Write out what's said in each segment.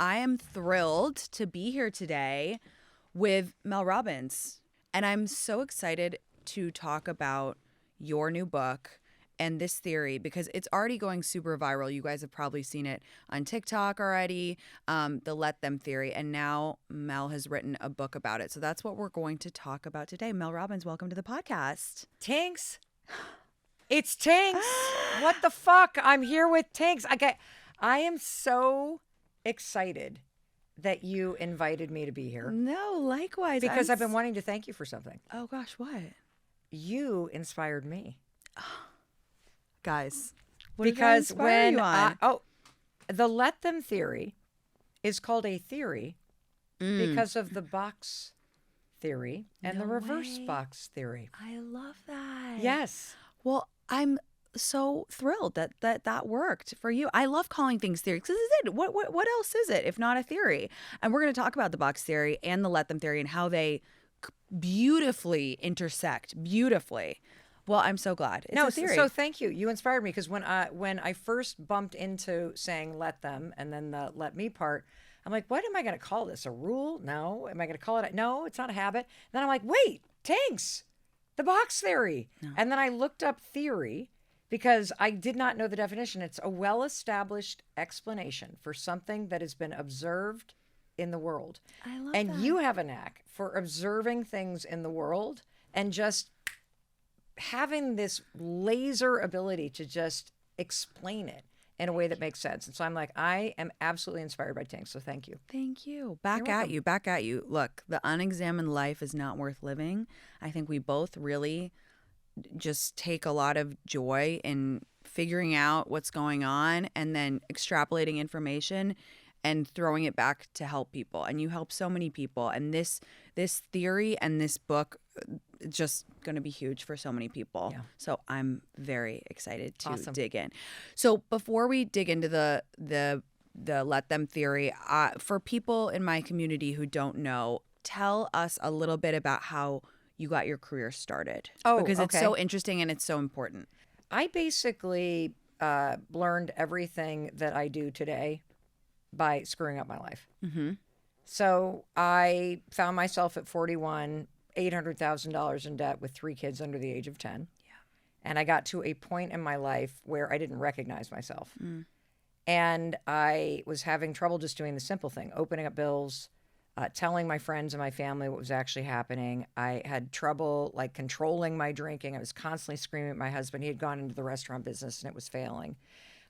I am thrilled to be here today with Mel Robbins. And I'm so excited to talk about your new book and this theory because it's already going super viral. You guys have probably seen it on TikTok already, the Let Them theory. And now Mel has written a book about it. So that's what we're going to talk about today. Mel Robbins, welcome to the podcast. Tinx. It's Tinx. What the fuck? I'm here with Tinx. I am so excited that you invited me to be here. No, likewise. Because I've been wanting to thank you for something. Oh, gosh, what? You inspired me. Guys, what because did I inspire you on? The Let Them theory is called a theory because of the box theory and the reverse box theory. I love that. Yes. Well, I'm so thrilled that worked for you. I love calling things theories because this is it. What else is it if not a theory? And we're going to talk about the box theory and the Let Them theory and how they beautifully intersect. Beautifully. Well, I'm so glad. It's a theory. So thank you. You inspired me because when I first bumped into saying let them and then the let me part, I'm like, what am I going to call this? A rule? No. Am I going to call it? No, it's not a habit. Then I'm like, wait, Tinx, the box theory. No. And then I looked up theory because I did not know the definition. It's a well-established explanation for something that has been observed in the world. I love and that. You have a knack for observing things in the world and just having this laser ability to just explain it in a way that makes sense. And so I'm like, I am absolutely inspired by Tinx. So thank you. Thank you. Back at you. Look, the unexamined life is not worth living. I think we both really just take a lot of joy in figuring out what's going on and then extrapolating information and throwing it back to help people. And you help so many people. And this theory and this book just going to be huge for so many people. Yeah. So I'm very excited to dig in. So before we dig into the Let Them theory, for people in my community who don't know, tell us a little bit about how you got your career started. Because it's so interesting and it's so important. I basically learned everything that I do today by screwing up my life. Mm-hmm. So I found myself at 41, $800,000 in debt with 3 kids under the age of 10. Yeah. And I got to a point in my life where I didn't recognize myself. Mm. And I was having trouble just doing the simple thing, opening up bills, telling my friends and my family what was actually happening. I had trouble like controlling my drinking. I was constantly screaming at my husband. He had gone into the restaurant business and it was failing.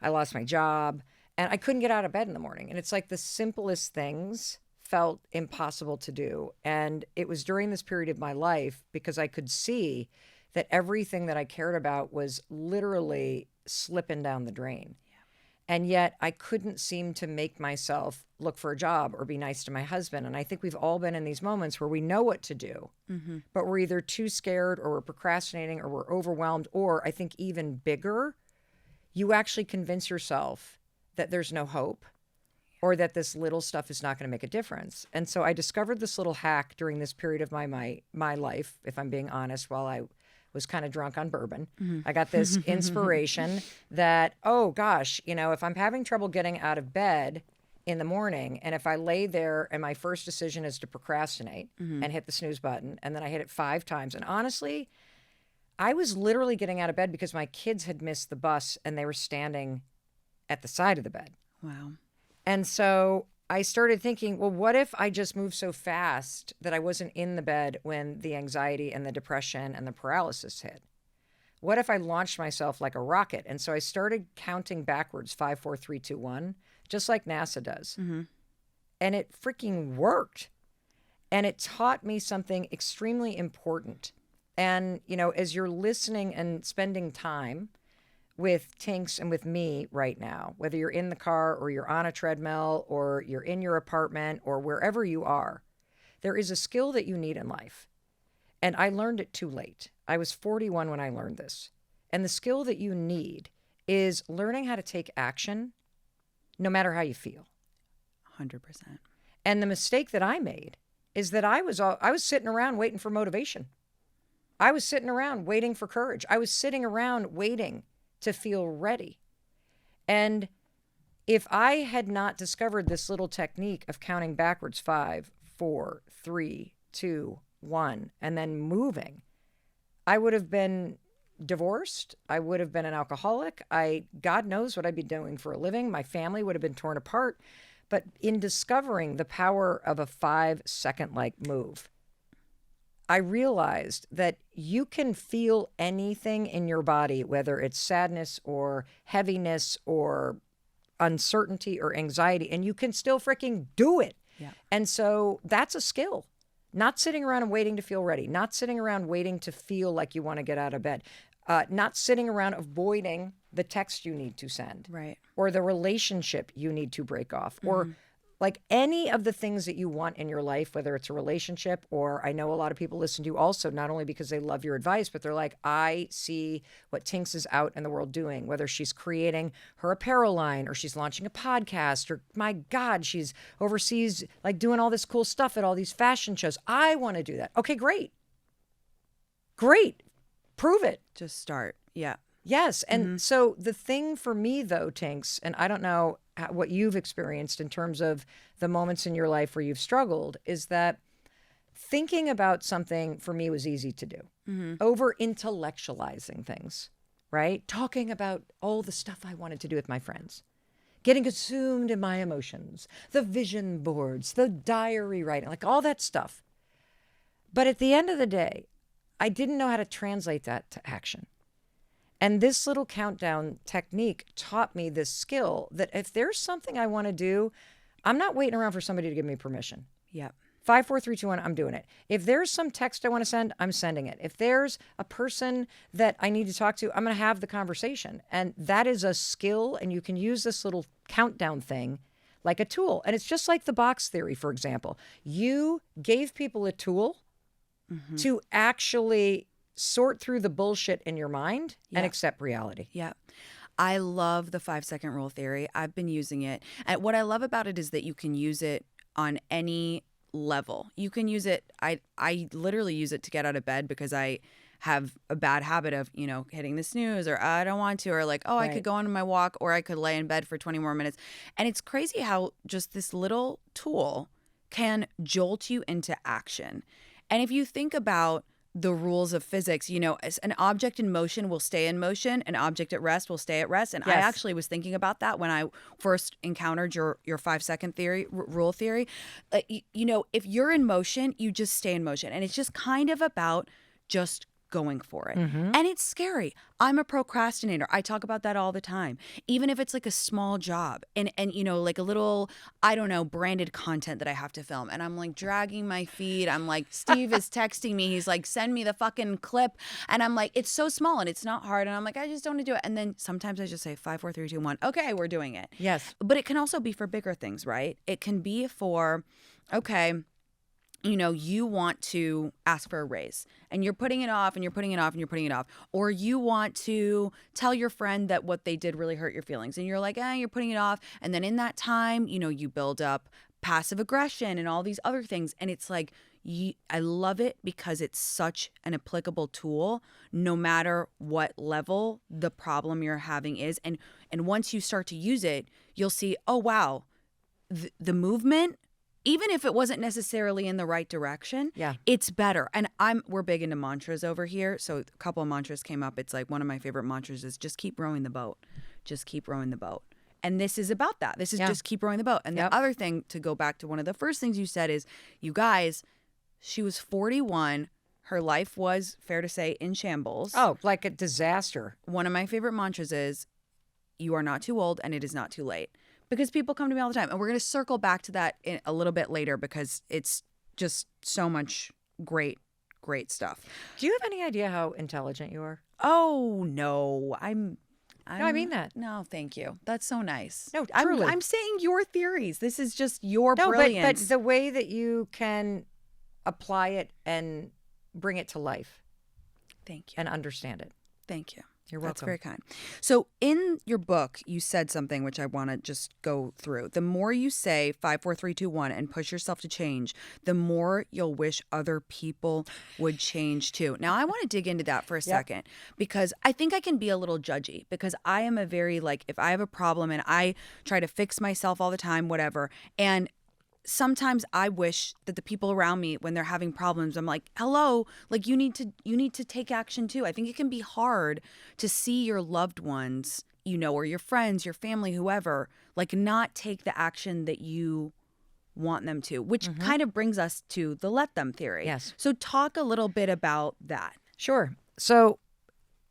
I lost my job and I couldn't get out of bed in the morning. And it's like the simplest things felt impossible to do. And it was during this period of my life because I could see that everything that I cared about was literally slipping down the drain. And yet I couldn't seem to make myself look for a job or be nice to my husband. And I think we've all been in these moments where we know what to do, but we're either too scared or we're procrastinating or we're overwhelmed. Or I think even bigger, you actually convince yourself that there's no hope or that this little stuff is not going to make a difference. And so I discovered this little hack during this period of my life, if I'm being honest, while I was kind of drunk on bourbon. I got this inspiration that, oh gosh, if I'm having trouble getting out of bed in the morning, and if I lay there and my first decision is to procrastinate and hit the snooze button, and then I hit it 5 times. And honestly, I was literally getting out of bed because my kids had missed the bus and they were standing at the side of the bed. Wow. And so I started thinking, well, what if I just moved so fast that I wasn't in the bed when the anxiety and the depression and the paralysis hit? What if I launched myself like a rocket? And so I started counting backwards, 5, 4, 3, 2, 1, just like NASA does. And it freaking worked. And it taught me something extremely important. And, as you're listening and spending time with Tinx and with me right now, whether you're in the car or you're on a treadmill or you're in your apartment or wherever you are, there is a skill that you need in life. And I learned it too late. I was 41 when I learned this. And the skill that you need is learning how to take action no matter how you feel. 100%. And the mistake that I made is that I was sitting around waiting for motivation. I was sitting around waiting for courage. I was sitting around waiting to feel ready. And If I had not discovered this little technique of counting backwards 5, 4, 3, 2, 1, and then moving, I would have been divorced. I would have been an alcoholic. God knows what I'd be doing for a living. My family would have been torn apart. But in discovering the power of a 5-second like move, I realized that you can feel anything in your body, whether it's sadness or heaviness or uncertainty or anxiety, and you can still freaking do it. Yeah. And so that's a skill. Not sitting around and waiting to feel ready, not sitting around waiting to feel like you want to get out of bed, not sitting around avoiding the text you need to send, Right. or the relationship you need to break off, or like any of the things that you want in your life, whether it's a relationship, or I know a lot of people listen to you also, not only because they love your advice, but they're like, I see what Tinx is out in the world doing, whether she's creating her apparel line or she's launching a podcast, or my God, she's overseas, like doing all this cool stuff at all these fashion shows. I want to do that. Okay, great. Great. Prove it. Just start. Yeah. Yes. And so the thing for me, though, Tinx, and I don't know what you've experienced in terms of the moments in your life where you've struggled, is that thinking about something for me was easy to do. Over intellectualizing things, right? Talking about all the stuff I wanted to do with my friends, getting consumed in my emotions, the vision boards, the diary writing, like all that stuff. But at the end of the day, I didn't know how to translate that to action. And this little countdown technique taught me this skill that if there's something I want to do, I'm not waiting around for somebody to give me permission. Yeah. 5, 4, 3, 2, 1, I'm doing it. If there's some text I want to send, I'm sending it. If there's a person that I need to talk to, I'm going to have the conversation. And that is a skill, and you can use this little countdown thing like a tool. And it's just like the box theory, for example. You gave people a tool to actually sort through the bullshit in your mind and accept reality. Yeah. I love the 5-second rule theory. I've been using it. And what I love about it is that you can use it on any level. You can use it. I literally use it to get out of bed because I have a bad habit of, hitting the snooze, or I don't want to, or like, I could go on my walk, or I could lay in bed for 20 more minutes. And it's crazy how just this little tool can jolt you into action. And if you think about the rules of physics, an object in motion will stay in motion, an object at rest will stay at rest. And I actually was thinking about that when I first encountered your 5-second theory, rule theory. If you're in motion, you just stay in motion. And it's just kind of about just going for it. And it's scary. I'm a procrastinator. I talk about that all the time. Even if it's like a small job and like a little, I don't know, branded content that I have to film. And I'm like dragging my feet. I'm like, Steve is texting me. He's like, send me the fucking clip. And I'm like, it's so small and it's not hard. And I'm like, I just don't want to do it. And then sometimes I just say 5, 4, 3, 2, 1. Okay, we're doing it. Yes. But it can also be for bigger things, right? It can be for, okay, you want to ask for a raise and you're putting it off and you're putting it off and you're putting it off. Or you want to tell your friend that what they did really hurt your feelings and you're like, you're putting it off. And then in that time, you build up passive aggression and all these other things. And it's like, I love it because it's such an applicable tool, no matter what level the problem you're having is. And once you start to use it, you'll see, oh, wow, the movement, even if it wasn't necessarily in the right direction, it's better. And we're big into mantras over here. So a couple of mantras came up. It's like one of my favorite mantras is just keep rowing the boat. Just keep rowing the boat. And this is about that. This is just keep rowing the boat. And the other thing, to go back to one of the first things you said, is, you guys, she was 41. Her life was, fair to say, in shambles. Oh, like a disaster. One of my favorite mantras is, you are not too old and it is not too late. Because people come to me all the time. And we're going to circle back to that in a little bit later because it's just so much great stuff. Do you have any idea how intelligent you are? Oh, no. No, I mean that. No, thank you. That's so nice. No, truly. I'm saying your theories. This is just your No, brilliance. but the way that you can apply it and bring it to life. Thank you. And understand it. Thank you. You're That's welcome. very kind. So in your book, you said something which I want to just go through. The more you say 5, 4, 3, 2, 1 and push yourself to change, the more you'll wish other people would change too. Now, I want to dig into that for a Yep. second because I think I can be a little judgy because I am a very like if I have a problem and I try to fix myself all the time, whatever, and sometimes I wish that the people around me when they're having problems, I'm like, hello, like you need to take action too. I think it can be hard to see your loved ones, or your friends, your family, whoever, like not take the action that you want them to, which kind of brings us to the let them theory. Yes. So talk a little bit about that. Sure. So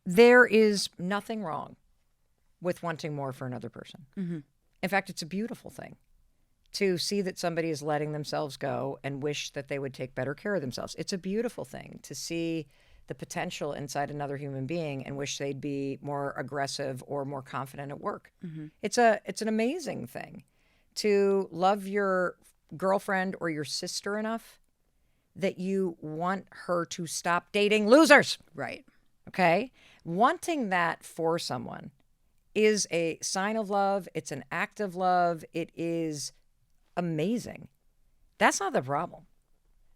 there is nothing wrong with wanting more for another person. In fact, it's a beautiful thing to see that somebody is letting themselves go and wish that they would take better care of themselves. It's a beautiful thing to see the potential inside another human being and wish they'd be more aggressive or more confident at work. It's an amazing thing to love your girlfriend or your sister enough that you want her to stop dating losers. Right. Okay? Wanting that for someone is a sign of love. It's an act of love. It is amazing. That's not the problem.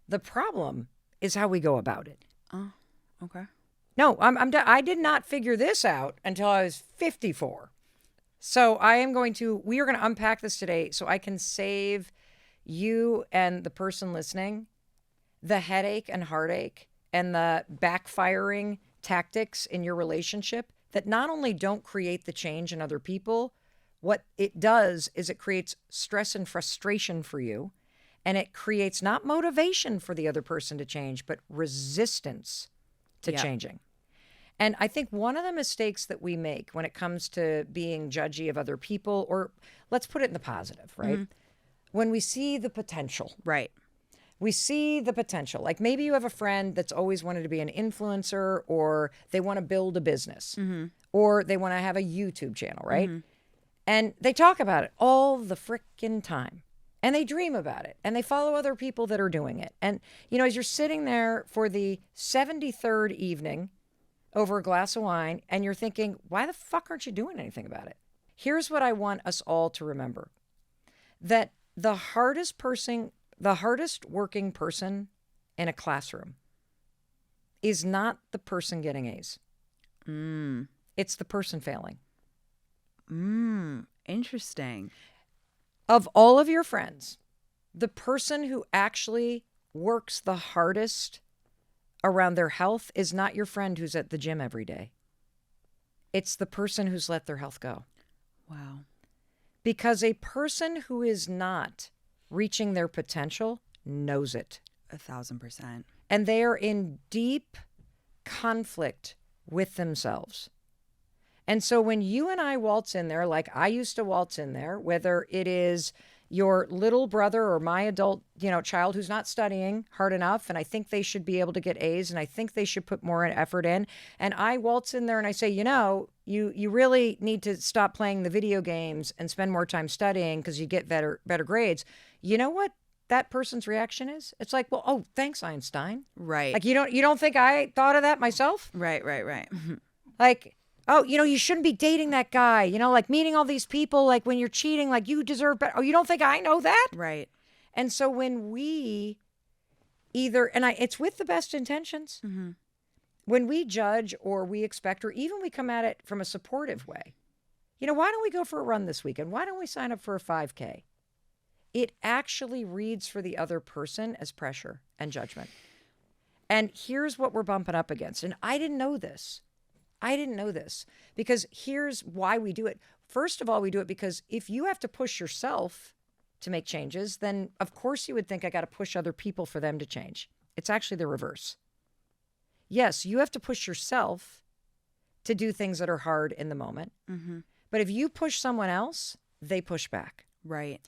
The problem is how we go about it. Oh, okay. No, I did not figure this out until I was 54. So we are going to unpack this today so I can save you and the person listening the headache and heartache and the backfiring tactics in your relationship that not only don't create the change in other people, what it does is it creates stress and frustration for you, and it creates not motivation for the other person to change, but resistance to changing. And I think one of the mistakes that we make when it comes to being judgy of other people, or let's put it in the positive, right? When we see the potential. Right. We see the potential. Like maybe you have a friend that's always wanted to be an influencer, or they want to build a business, or they want to have a YouTube channel, right? And they talk about it all the frickin' time. And they dream about it. And they follow other people that are doing it. And, as you're sitting there for the 73rd evening over a glass of wine, and you're thinking, why the fuck aren't you doing anything about it? Here's what I want us all to remember. That the hardest working person in a classroom is not the person getting A's. It's the person failing. Interesting. Of all of your friends, the person who actually works the hardest around their health is not your friend who's at the gym every day. It's the person who's let their health go. Wow. Because a person who is not reaching their potential knows it. 1,000%. And they are in deep conflict with themselves. And so when you and I waltz in there, like I used to waltz in there, whether it is your little brother or my adult, child who's not studying hard enough, and I think they should be able to get A's, and I think they should put more effort in, and I waltz in there and I say, you really need to stop playing the video games and spend more time studying because you get better grades. You know what that person's reaction is? It's like, well, oh, thanks, Einstein. Right. Like you don't think I thought of that myself? Right. Like, oh, you shouldn't be dating that guy. Like meeting all these people, like when you're cheating, like you deserve better. Oh, you don't think I know that? Right. And so when we it's with the best intentions, when we judge or we expect, or even we come at it from a supportive way, why don't we go for a run this weekend? Why don't we sign up for a 5K? It actually reads for the other person as pressure and judgment. And here's what we're bumping up against. And I didn't know this because here's why we do it. First of all, we do it because if you have to push yourself to make changes, then of course you would think I got to push other people for them to change. It's actually the reverse. Yes, you have to push yourself to do things that are hard in the moment. But if you push someone else, they push back. Right.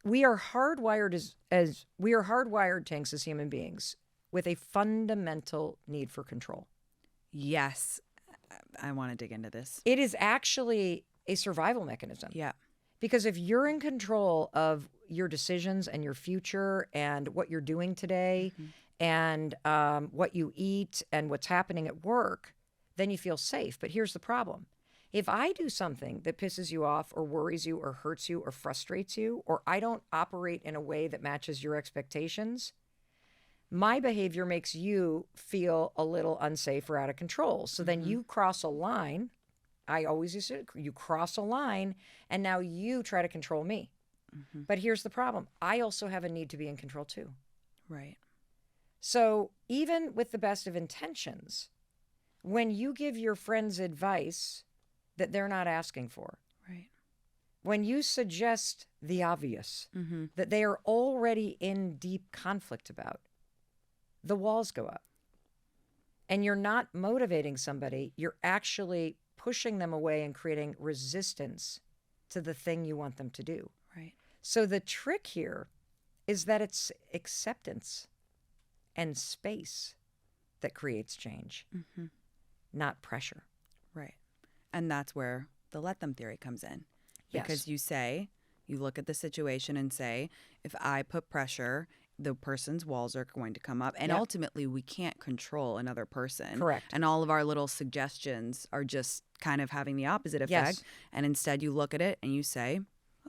We are hardwired Tinx, as human beings, with a fundamental need for control. Yes. I want to dig into this. It is actually a survival mechanism. Yeah. Because if you're in control of your decisions and your future and what you're doing today and what you eat and what's happening at work, then you feel safe. But here's the problem. If I do something that pisses you off or worries you or hurts you or frustrates you, or I don't operate in a way that matches your expectations, my behavior makes you feel a little unsafe or out of control. So then you cross a line. I always used to, you cross a line, and now you try to control me. But here's the problem. I also have a need to be in control too. Right. So even with the best of intentions, when you give your friends advice that they're not asking for, Right. when you suggest the obvious that they are already in deep conflict about, the walls go up. And you're not motivating somebody, you're actually pushing them away and creating resistance to the thing you want them to do. Right. So the trick here is that it's acceptance and space that creates change, not pressure. Right. And that's where the let them theory comes in. Because you look at the situation and say, if I put pressure, the person's walls are going to come up. And ultimately, we can't control another person. Correct. And all of our little suggestions are just kind of having the opposite effect. Yes. And instead, you look at it and you say,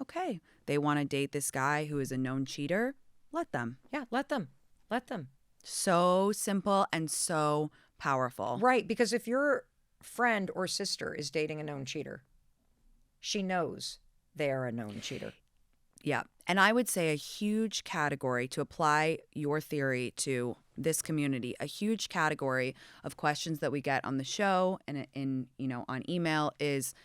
okay, they want to date this guy who is a known cheater. Let them. Yeah, let them. Let them. So simple and so powerful. Right, because if your friend or sister is dating a known cheater, she knows they are a known cheater. Yeah. And I would say a huge category to apply your theory to this community, a huge category of questions that we get on the show and on email is,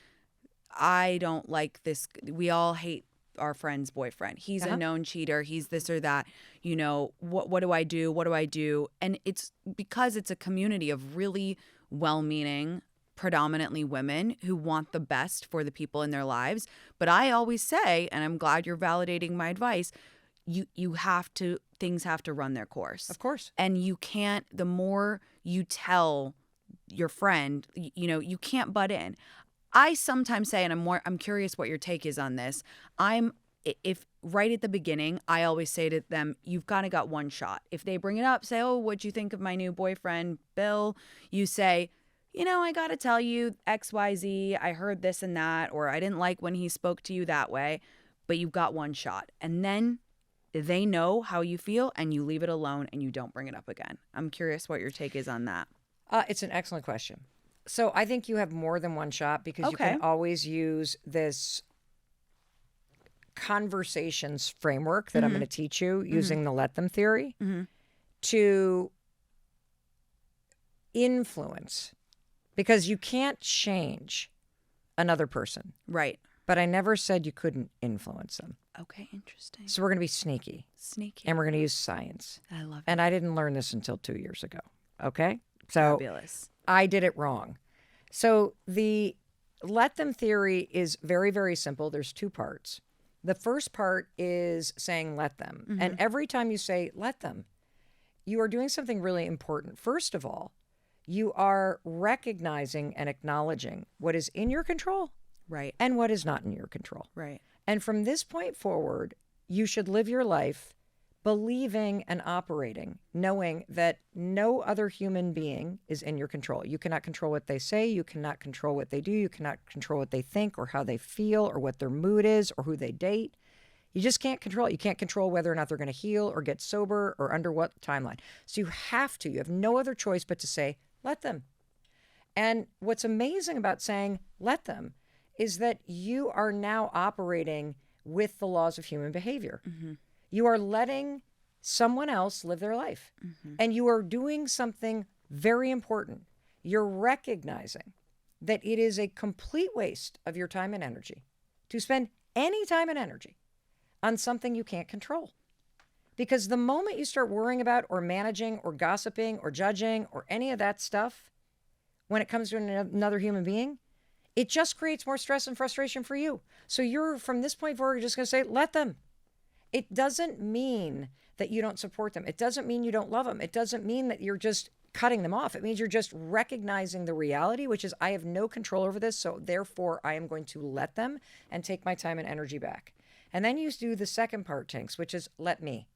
I don't like this. We all hate our friend's boyfriend. He's a known cheater. He's this or that. What do I do? What do I do? And it's because it's a community of really well-meaning, predominantly women who want the best for the people in their lives. But I always say, and I'm glad you're validating my advice, things have to run their course. Of course. And you can't, the more you tell your friend, you can't butt in. I sometimes say, and I'm curious what your take is on this. If right at the beginning, I always say to them, you've kind of got one shot. If they bring it up, say, oh, what'd you think of my new boyfriend, Bill? You say, I got to tell you XYZ, I heard this and that, or I didn't like when he spoke to you that way, but you've got one shot. And then they know how you feel and you leave it alone and you don't bring it up again. I'm curious what your take is on that. It's an excellent question. So I think you have more than one shot because you can always use this conversations framework that I'm going to teach you using the let them theory to influence, because you can't change another person. Right. But I never said you couldn't influence them. Okay, interesting. So we're going to be sneaky. And we're going to use science. I love it. And I didn't learn this until 2 years ago. Okay? So fabulous. I did it wrong. So the let them theory is very, very simple. There's two parts. The first part is saying let them. And every time you say let them, you are doing something really important. First of all, you are recognizing and acknowledging what is in your control, right, and what is not in your control. Right. And from this point forward, you should live your life believing and operating, knowing that no other human being is in your control. You cannot control what they say. You cannot control what they do. You cannot control what they think or how they feel or what their mood is or who they date. You just can't control it. You can't control whether or not they're going to heal or get sober or under what timeline. So you have no other choice but to say, let them. And what's amazing about saying let them is that you are now operating with the laws of human behavior. You are letting someone else live their life. And you are doing something very important. You're recognizing that it is a complete waste of your time and energy to spend any time and energy on something you can't control. Because the moment you start worrying about or managing or gossiping or judging or any of that stuff, when it comes to another human being, it just creates more stress and frustration for you. So you're, from this point forward, you're just going to say, let them. It doesn't mean that you don't support them. It doesn't mean you don't love them. It doesn't mean that you're just cutting them off. It means you're just recognizing the reality, which is I have no control over this, so therefore I am going to let them and take my time and energy back. And then you do the second part, Tinx, which is let me.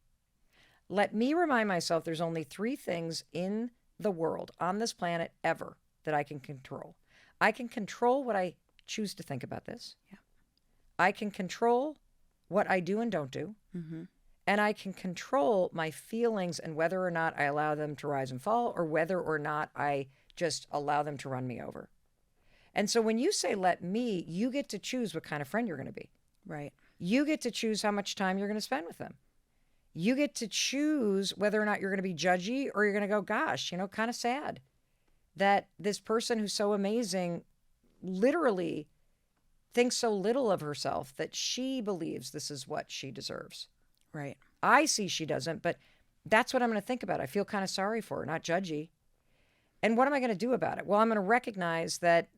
Let me remind myself there's only 3 things in the world, on this planet, ever, that I can control. I can control what I choose to think about this. Yeah. I can control what I do and don't do. Mm-hmm. And I can control my feelings and whether or not I allow them to rise and fall, or whether or not I just allow them to run me over. And so when you say, let me, you get to choose what kind of friend you're going to be. Right. You get to choose how much time you're going to spend with them. You get to choose whether or not you're going to be judgy, or you're going to go, gosh, kind of sad that this person who's so amazing literally thinks so little of herself that she believes this is what she deserves. Right. I see she doesn't, but that's what I'm going to think about. I feel kind of sorry for her, not judgy. And what am I going to do about it? Well, I'm going to recognize that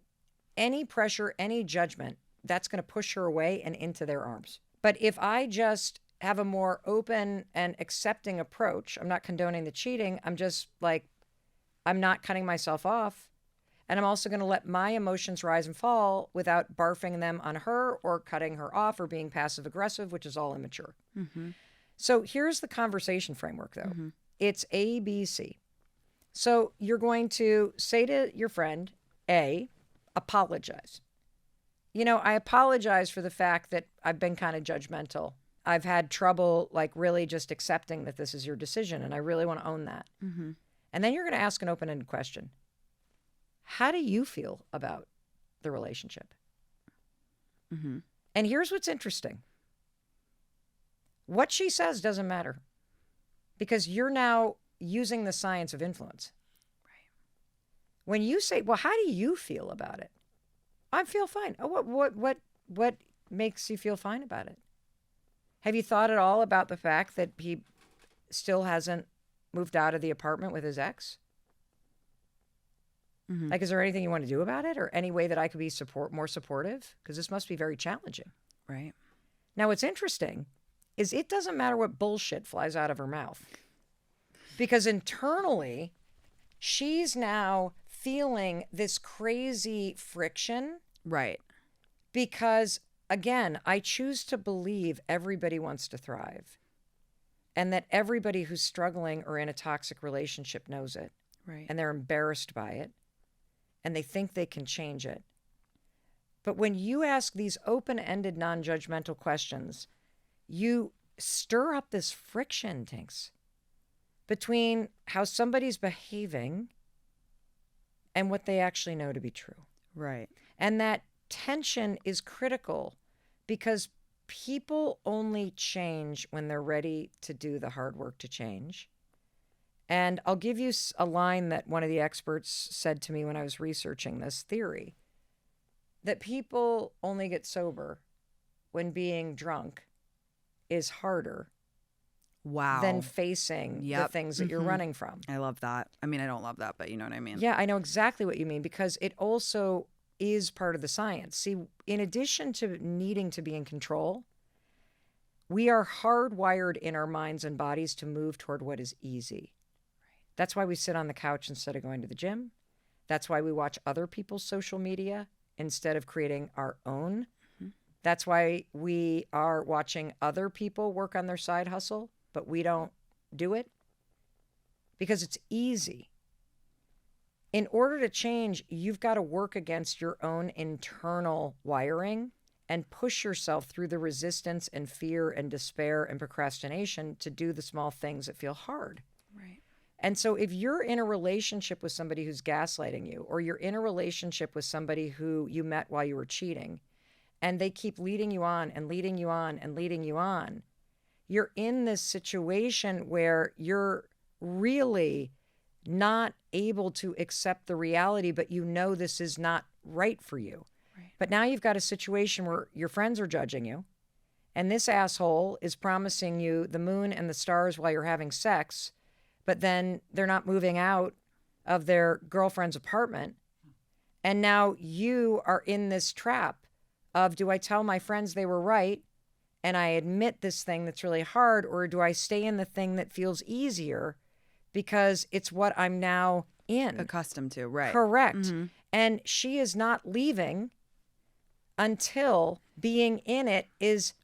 any pressure, any judgment, that's going to push her away and into their arms. But if I just have a more open and accepting approach, I'm not condoning the cheating. I'm just like, I'm not cutting myself off. And I'm also going to let my emotions rise and fall without barfing them on her or cutting her off or being passive aggressive, which is all immature. Mm-hmm. So here's the conversation framework, though. Mm-hmm. It's A, B, C. So you're going to say to your friend, A, apologize. I apologize for the fact that I've been kind of judgmental. I've had trouble, really just accepting that this is your decision, and I really want to own that. Mm-hmm. And then you're going to ask an open-ended question. How do you feel about the relationship? Mm-hmm. And here's what's interesting. What she says doesn't matter, because you're now using the science of influence. Right. When you say, well, how do you feel about it? I feel fine. Oh, what makes you feel fine about it? Have you thought at all about the fact that he still hasn't moved out of the apartment with his ex? Mm-hmm. Is there anything you want to do about it, or any way that I could be more supportive? Because this must be very challenging. Right. Now, what's interesting is it doesn't matter what bullshit flies out of her mouth, because internally, she's now feeling this crazy friction. Right. Because, again, I choose to believe everybody wants to thrive, and that everybody who's struggling or in a toxic relationship knows it. Right. And they're embarrassed by it, and they think they can change it. But when you ask these open-ended, non-judgmental questions, you stir up this friction, Tinx, between how somebody's behaving and what they actually know to be true. Right. And that tension is critical, because people only change when they're ready to do the hard work to change. And I'll give you a line that one of the experts said to me when I was researching this theory, that people only get sober when being drunk is harder than facing the things that you're running from. I love that. I mean, I don't love that, but you know what I mean. Yeah, I know exactly what you mean, because it also is part of the science. See, in addition to needing to be in control, we are hardwired in our minds and bodies to move toward what is easy. That's why we sit on the couch instead of going to the gym. That's why we watch other people's social media instead of creating our own. Mm-hmm. That's why we are watching other people work on their side hustle, but we don't do it, because it's easy. In order to change, you've got to work against your own internal wiring and push yourself through the resistance and fear and despair and procrastination to do the small things that feel hard. Right. And so if you're in a relationship with somebody who's gaslighting you, or you're in a relationship with somebody who you met while you were cheating, and they keep leading you on and leading you on and leading you on, you're in this situation where you're really not able to accept the reality, but you know this is not right for you. Right. But now you've got a situation where your friends are judging you, and this asshole is promising you the moon and the stars while you're having sex, but then they're not moving out of their girlfriend's apartment. And now you are in this trap of, do I tell my friends they were right and I admit this thing that's really hard, or do I stay in the thing that feels easier because it's what I'm now in? Accustomed to, right. Correct. Mm-hmm. And she is not leaving until being in it is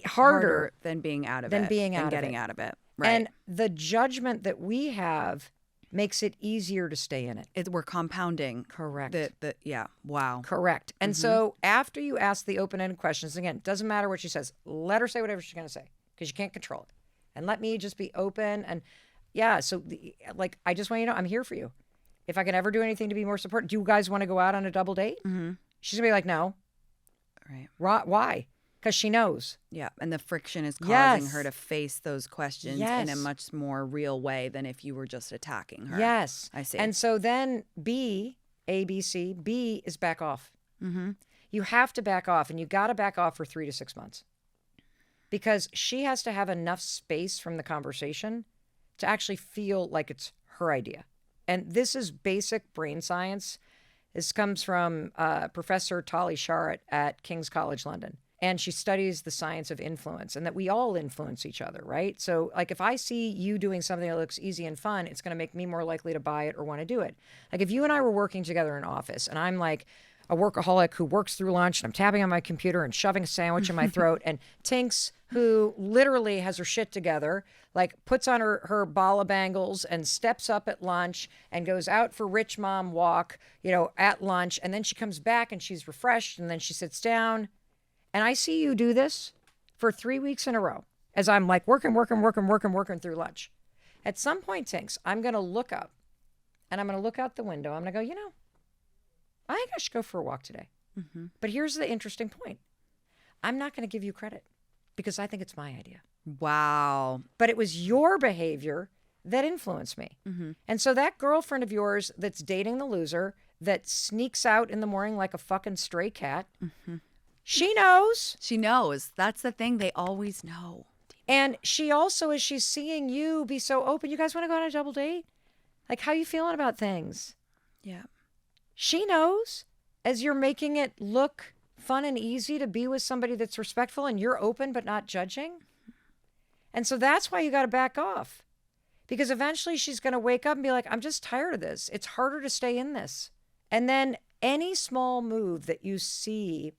harder than being out of than it. Being than out getting of it. out of it. Right. And the judgment that we have makes it easier to stay in it. We're compounding. Correct. Yeah. Wow. Correct. And so after you ask the open-ended questions, again, it doesn't matter what she says. Let her say whatever she's going to say because you can't control it. And let me just be open. And yeah, so I just want you to know I'm here for you. If I can ever do anything to be more supportive, do you guys want to go out on a double date? Mm-hmm. She's going to be like, no. Right. Why? Because she knows. Yeah. And the friction is causing her to face those questions in a much more real way than if you were just attacking her. Yes. I see. And so then A, B, C, B is back off. Mm-hmm. You have to back off, and you got to back off for 3 to 6 months because she has to have enough space from the conversation to actually feel like it's her idea. And this is basic brain science. This comes from Professor Tali Sharot at King's College London. And she studies the science of influence and that we all influence each other, right? So like if I see you doing something that looks easy and fun, it's going to make me more likely to buy it or want to do it. Like if you and I were working together in an office and I'm like a workaholic who works through lunch and I'm tapping on my computer and shoving a sandwich in my throat, and Tinx, who literally has her shit together, like puts on her bala bangles and steps up at lunch and goes out for rich mom walk, at lunch. And then she comes back and she's refreshed and then she sits down. And I see you do this for 3 weeks in a row as I'm like working through lunch. At some point, Tinx, I'm going to look up and I'm going to look out the window. I'm going to go, I think I should go for a walk today. Mm-hmm. But here's the interesting point. I'm not going to give you credit because I think it's my idea. Wow. But it was your behavior that influenced me. Mm-hmm. And so that girlfriend of yours that's dating the loser that sneaks out in the morning like a fucking stray cat, she knows. She knows. That's the thing. They always know. And she also, as she's seeing you be so open, you guys want to go on a double date? Like, how you feeling about things? Yeah. She knows as you're making it look fun and easy to be with somebody that's respectful and you're open but not judging. And so that's why you got to back off. Because eventually she's going to wake up and be like, I'm just tired of this. It's harder to stay in this. And then any small move that you see,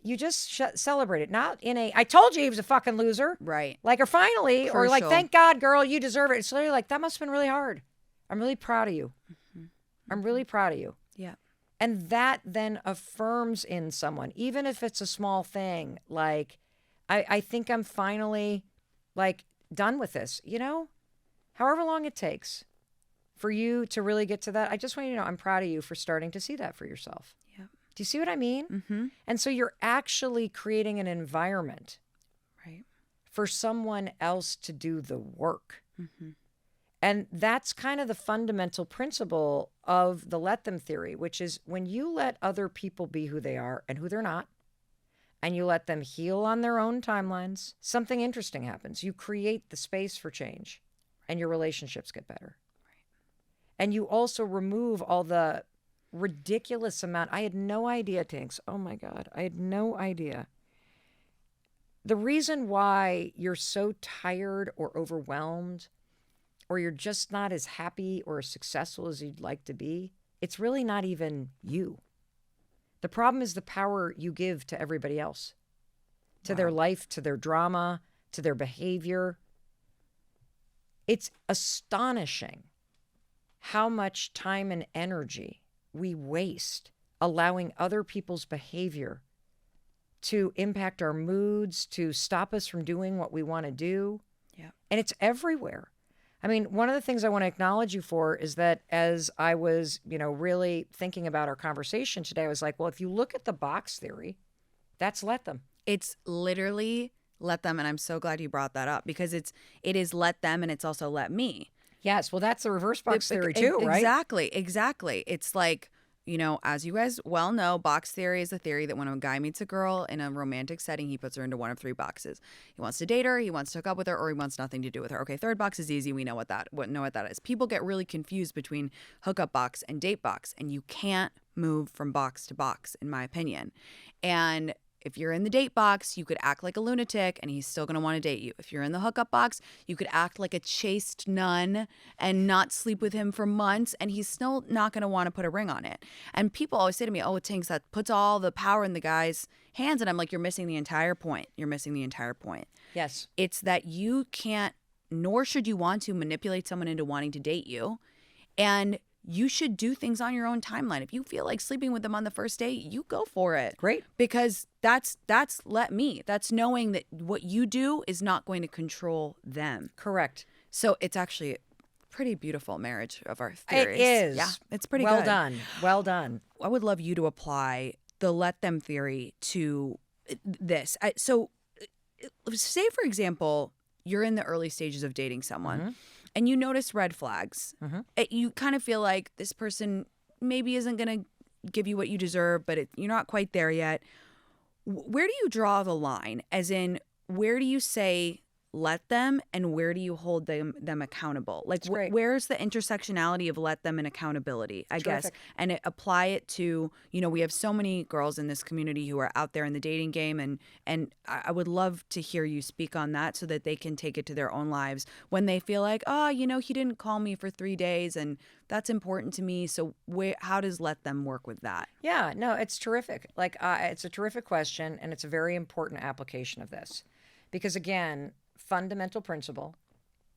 you just celebrate it. Not in I told you he was a fucking loser. Right. Like, or finally, Crucial. or like, thank God, girl, you deserve it. It's literally like, that must have been really hard. I'm really proud of you. Mm-hmm. I'm really proud of you. Yeah. And that then affirms in someone, even if it's a small thing. Like, I think I'm finally like done with this, however long it takes for you to really get to that. I just want you to know I'm proud of you for starting to see that for yourself. Yeah. Do you see what I mean? Mm-hmm. And so you're actually creating an environment for someone else to do the work. Mm-hmm. And that's kind of the fundamental principle of the let them theory, which is when you let other people be who they are and who they're not, and you let them heal on their own timelines, something interesting happens. You create the space for change and your relationships get better. And you also remove all the ridiculous amount. I had no idea, Tinx. Oh my God. I had no idea. The reason why you're so tired or overwhelmed or you're just not as happy or as successful as you'd like to be, it's really not even you. The problem is the power you give to everybody else, to their life, to their drama, to their behavior. It's astonishing how much time and energy we waste allowing other people's behavior to impact our moods, to stop us from doing what we want to do. Yeah. And it's everywhere. I mean, one of the things I want to acknowledge you for is that as I was, really thinking about our conversation today, I was like, well, if you look at the box theory, that's let them. It's literally let them. And I'm so glad you brought that up because it is let them and it's also let me. Yes. Well, that's the reverse box theory too, right? Exactly. It's like, as you guys well know, box theory is a theory that when a guy meets a girl in a romantic setting, he puts her into one of 3 boxes. He wants to date her, he wants to hook up with her, or he wants nothing to do with her. Okay, third box is easy. We know what that is. People get really confused between hookup box and date box, and you can't move from box to box, in my opinion. And if you're in the date box, you could act like a lunatic and he's still going to want to date you. If you're in the hookup box, you could act like a chaste nun and not sleep with him for months and he's still not going to want to put a ring on it. And people always say to me, oh, Tinx, that puts all the power in the guy's hands. And I'm like, you're missing the entire point. Yes. It's that you can't, nor should you want to manipulate someone into wanting to date you. And you should do things on your own timeline. If you feel like sleeping with them on the first day, you go for it. Great. Because that's let me. That's knowing that what you do is not going to control them. Correct. So it's actually a pretty beautiful marriage of our theories. It is. Yeah, it's pretty well good. done. Well done. I would love you to apply the let them theory to this. So say, for example, you're in the early stages of dating someone and you notice red flags. You kind of feel like this person maybe isn't going to give you what you deserve, but you're not quite there yet. Where do you draw the line? As in, where do you say let them and where do you hold them accountable? Like where's the intersectionality of let them and accountability, I guess, and apply it to, we have so many girls in this community who are out there in the dating game, and I would love to hear you speak on that so that they can take it to their own lives when they feel like, he didn't call me for 3 days and that's important to me. So how does let them work with that? Yeah, no, it's terrific. Like it's a terrific question, and it's a very important application of this because, again, fundamental principle,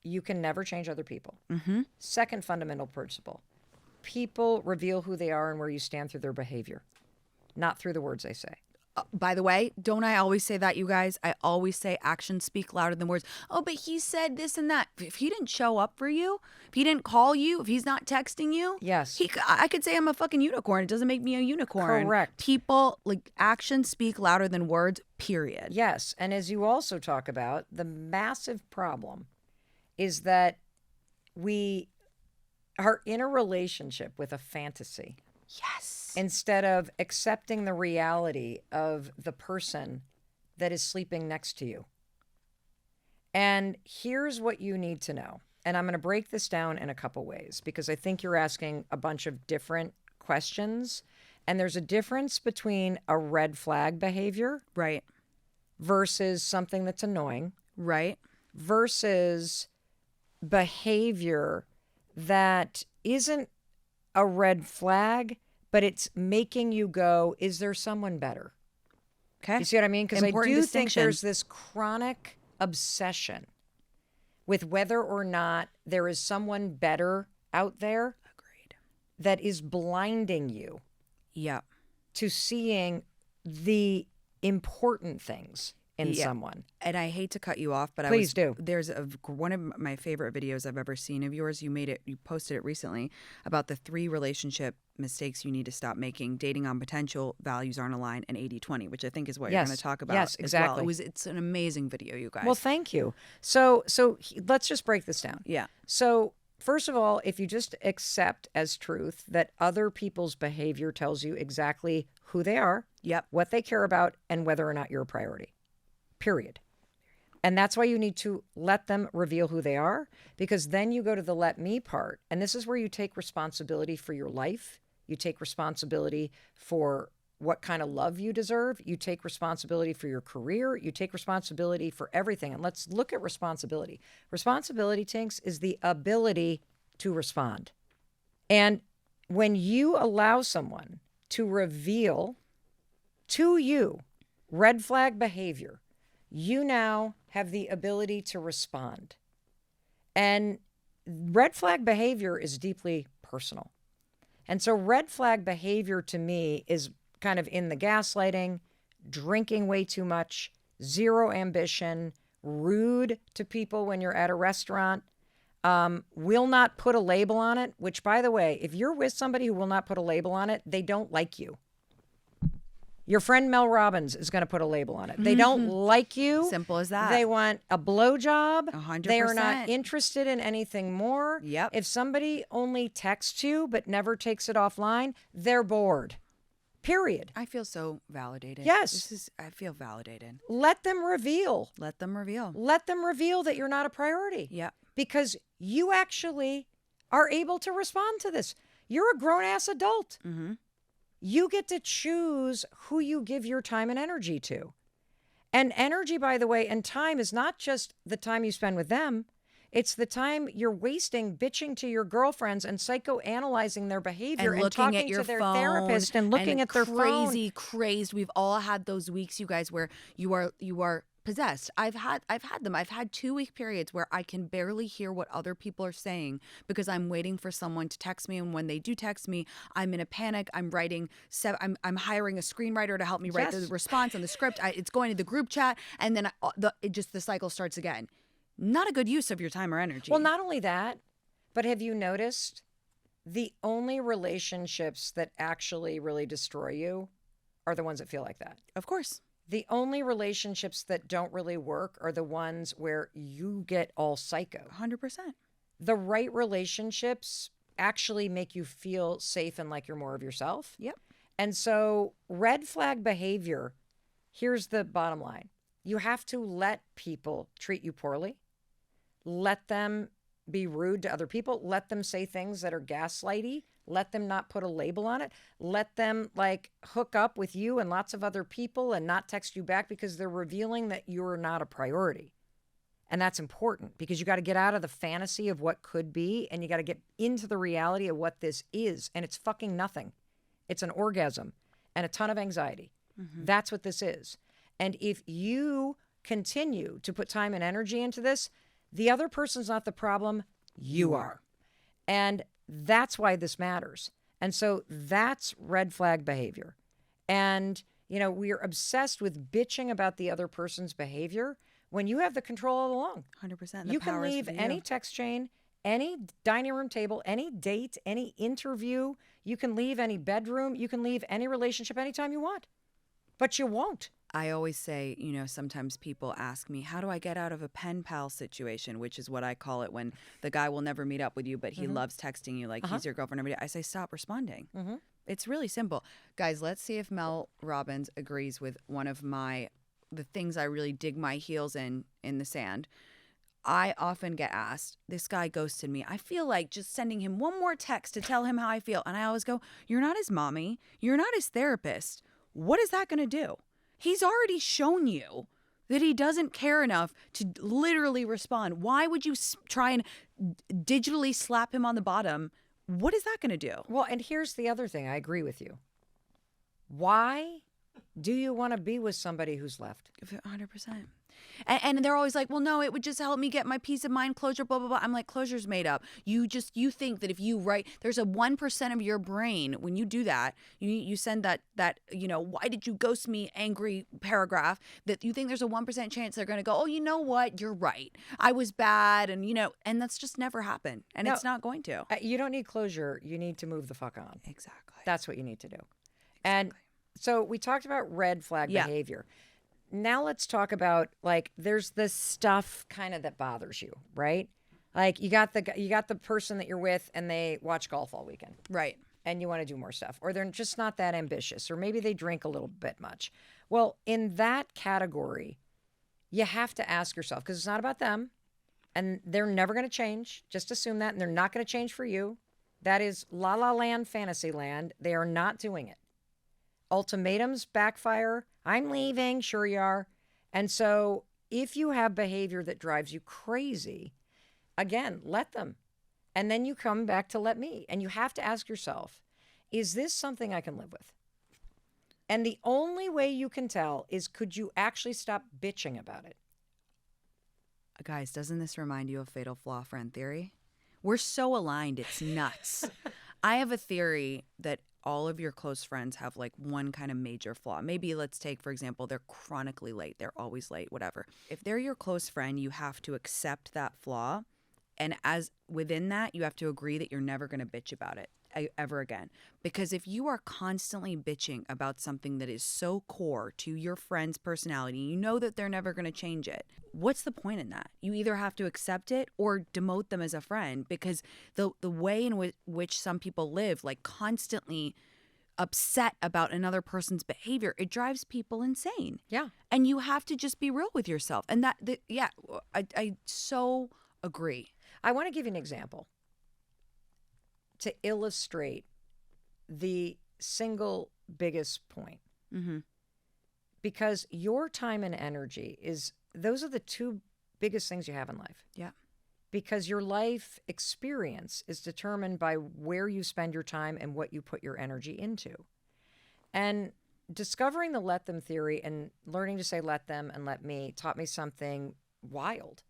you can never change other people. Second fundamental principle, people reveal who they are and where you stand through their behavior, not through the words they say. By the way, don't I always say that, you guys? I always say actions speak louder than words. Oh, but he said this and that. If he didn't show up for you, if he didn't call you, if he's not texting you, yes, I could say I'm a fucking unicorn. It doesn't make me a unicorn. Correct. People, actions speak louder than words, period. Yes, and as you also talk about, the massive problem is that we are in a relationship with a fantasy. Yes. Instead of accepting the reality of the person that is sleeping next to you. And here's what you need to know. And I'm going to break this down in a couple ways because I think you're asking a bunch of different questions. And there's a difference between a red flag behavior. Right. Versus something that's annoying. Right. Versus behavior that isn't a red flag, but it's making you go, is there someone better? Okay. You see what I mean? Because I do think distinction. there's this chronic obsession with whether or not there is someone better out there. Agreed. That is blinding you. Yeah. To seeing the important things in someone. And I hate to cut you off, but Please do. There's one of my favorite videos I've ever seen of yours. You posted it recently about the 3 relationship mistakes you need to stop making: dating on potential, values aren't aligned, and 80-20, which I think is what you're going to talk about. Yes, exactly. As well. It's an amazing video, you guys. Well, thank you. So let's just break this down. Yeah. So first of all, if you just accept as truth that other people's behavior tells you exactly who they are, what they care about, and whether or not you're a priority. Period. And that's why you need to let them reveal who they are, because then you go to the let me part. And this is where you take responsibility for your life. You take responsibility for what kind of love you deserve. You take responsibility for your career. You take responsibility for everything. And let's look at responsibility. Responsibility, Tinx, is the ability to respond. And when you allow someone to reveal to you red flag behavior, you now have the ability to respond. And red flag behavior is deeply personal. And so red flag behavior to me is kind of in the gaslighting, drinking way too much, zero ambition, rude to people when you're at a restaurant, will not put a label on it, which, by the way, if you're with somebody who will not put a label on it, they don't like you. Your friend Mel Robbins is going to put a label on it. They don't like you. Simple as that. They want a blowjob. 100%. They are not interested in anything more. Yep. If somebody only texts you but never takes it offline, they're bored. Period. I feel so validated. Yes. I feel validated. Let them reveal. Let them reveal. Let them reveal that you're not a priority. Yeah. Because you actually are able to respond to this. You're a grown-ass adult. Mm-hmm. You get to choose who you give your time and energy to. And energy, by the way, and time is not just the time you spend with them. It's the time you're wasting bitching to your girlfriends and psychoanalyzing their behavior and looking talking at your to their phone therapist and looking at their phone. Crazy, crazed. We've all had those weeks, you guys, where you are possessed. I've had them. I've had 2-week periods where I can barely hear what other people are saying because I'm waiting for someone to text me, and when they do text me, I'm in a panic. I'm writing I'm hiring a screenwriter to help me write the Yes. response on the script. It's going to the group chat, and then the cycle starts again. Not a good use of your time or energy. Well, not only that, but have you noticed the only relationships that actually really destroy you are the ones that feel like that? Of course. The only relationships that don't really work are the ones where you get all psycho. 100%. The right relationships actually make you feel safe and like you're more of yourself. Yep. And so, red flag behavior, here's the bottom line. You have to let people treat you poorly. Let them be rude to other people. Let them say things that are gaslighty. Let them not put a label on it. Let them like hook up with you and lots of other people and not text you back because they're revealing that you're not a priority. And that's important because you got to get out of the fantasy of what could be and you got to get into the reality of what this is. And it's fucking nothing. It's an orgasm and a ton of anxiety. Mm-hmm. That's what this is. And if you continue to put time and energy into this, the other person's not the problem. You are. And that's why this matters. And so that's red flag behavior. And, you know, we're obsessed with bitching about the other person's behavior when you have the control all along. 100%. You can leave any text chain, any dining room table, any date, any interview. You can leave any bedroom. You can leave any relationship anytime you want. But you won't. I always say, you know, sometimes people ask me, how do I get out of a pen pal situation, which is what I call it when the guy will never meet up with you, but he loves texting you like he's your girlfriend every day. I say, stop responding. It's really simple. Guys, let's see if Mel Robbins agrees with one of the things I really dig my heels in the sand. I often get asked, this guy ghosted me. I feel like just sending him one more text to tell him how I feel. And I always go, you're not his mommy. You're not his therapist. What is that going to do? He's already shown you that he doesn't care enough to literally respond. Why would you try and digitally slap him on the bottom? What is that going to do? Well, and here's the other thing. I agree with you. Why do you want to be with somebody who's left? 100%. And they're always like, well, no, it would just help me get my peace of mind, closure, blah, blah, blah. I'm like, closure's made up. You think that if you write, there's a 1% of your brain, when you do that, you send that, you know, why did you ghost me angry paragraph, that you think there's a 1% chance they're going to go, oh, you know what? You're right. I was bad. And, you know, and that's just never happened. And it's not going to. You don't need closure. You need to move the fuck on. Exactly. That's what you need to do. Exactly. And so we talked about red flag behavior. Now let's talk about, like, there's this stuff kind of that bothers you, right? Like you got the person that you're with and they watch golf all weekend. Right. And you want to do more stuff, or they're just not that ambitious, or maybe they drink a little bit much. Well, in that category, you have to ask yourself, because it's not about them and they're never going to change. Just assume that. And they're not going to change for you. That is la la land, fantasy land. They are not doing it. Ultimatums backfire. I'm leaving. Sure you are. And so if you have behavior that drives you crazy, again, let them. And then you come back to let me. And you have to ask yourself, is this something I can live with? And the only way you can tell is, could you actually stop bitching about it? Guys, doesn't this remind you of fatal flaw friend theory? We're so aligned. It's nuts. I have a theory that all of your close friends have like one kind of major flaw. Maybe let's take, for example, they're chronically late. They're always late, whatever. If they're your close friend, you have to accept that flaw. And as within that, you have to agree that you're never going to bitch about it ever again. Because if you are constantly bitching about something that is so core to your friend's personality, you know that they're never going to change it. What's the point in that? You either have to accept it or demote them as a friend, because the way in which some people live, like constantly upset about another person's behavior, it drives people insane. Yeah. And you have to just be real with yourself. And I so agree. I want to give you an example to illustrate the single biggest point. Mm-hmm. Because your time and energy those are the two biggest things you have in life. Yeah. Because your life experience is determined by where you spend your time and what you put your energy into. And discovering the let them theory and learning to say let them and let me taught me something wild.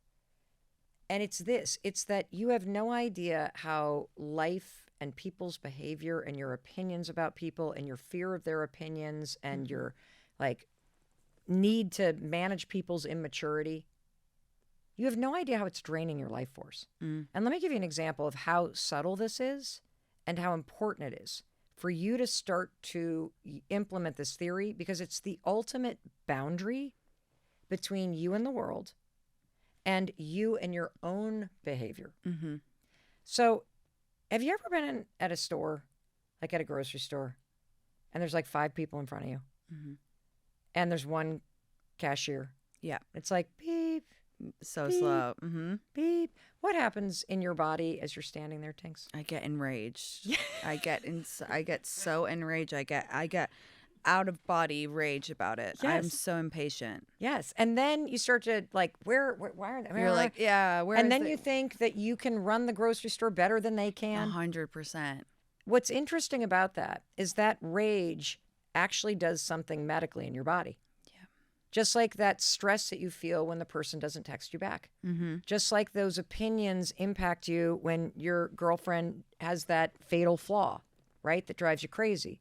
And it's this, it's that you have no idea how life and people's behavior and your opinions about people and your fear of their opinions and your like need to manage people's immaturity. You have no idea how it's draining your life force. And let me give you an example of how subtle this is and how important it is for you to start to implement this theory, because it's the ultimate boundary between you and the world and you and your own behavior. So have you ever been at a store, like at a grocery store, and there's like 5 people in front of you and there's one cashier? Yeah. It's like beep, So beep, slow. beep. What happens in your body as you're standing there, Tinx? I get enraged. I get so enraged. I get out of body rage about it. I'm Yes. so impatient. Yes. And then you start to like, why are they? You're like, yeah, where and is then the-" you think that you can run the grocery store better than they can. 100%. What's interesting about that is that rage actually does something medically in your body. Yeah. Just like that stress that you feel when the person doesn't text you back. Just like those opinions impact you when your girlfriend has that fatal flaw, right? That drives you crazy.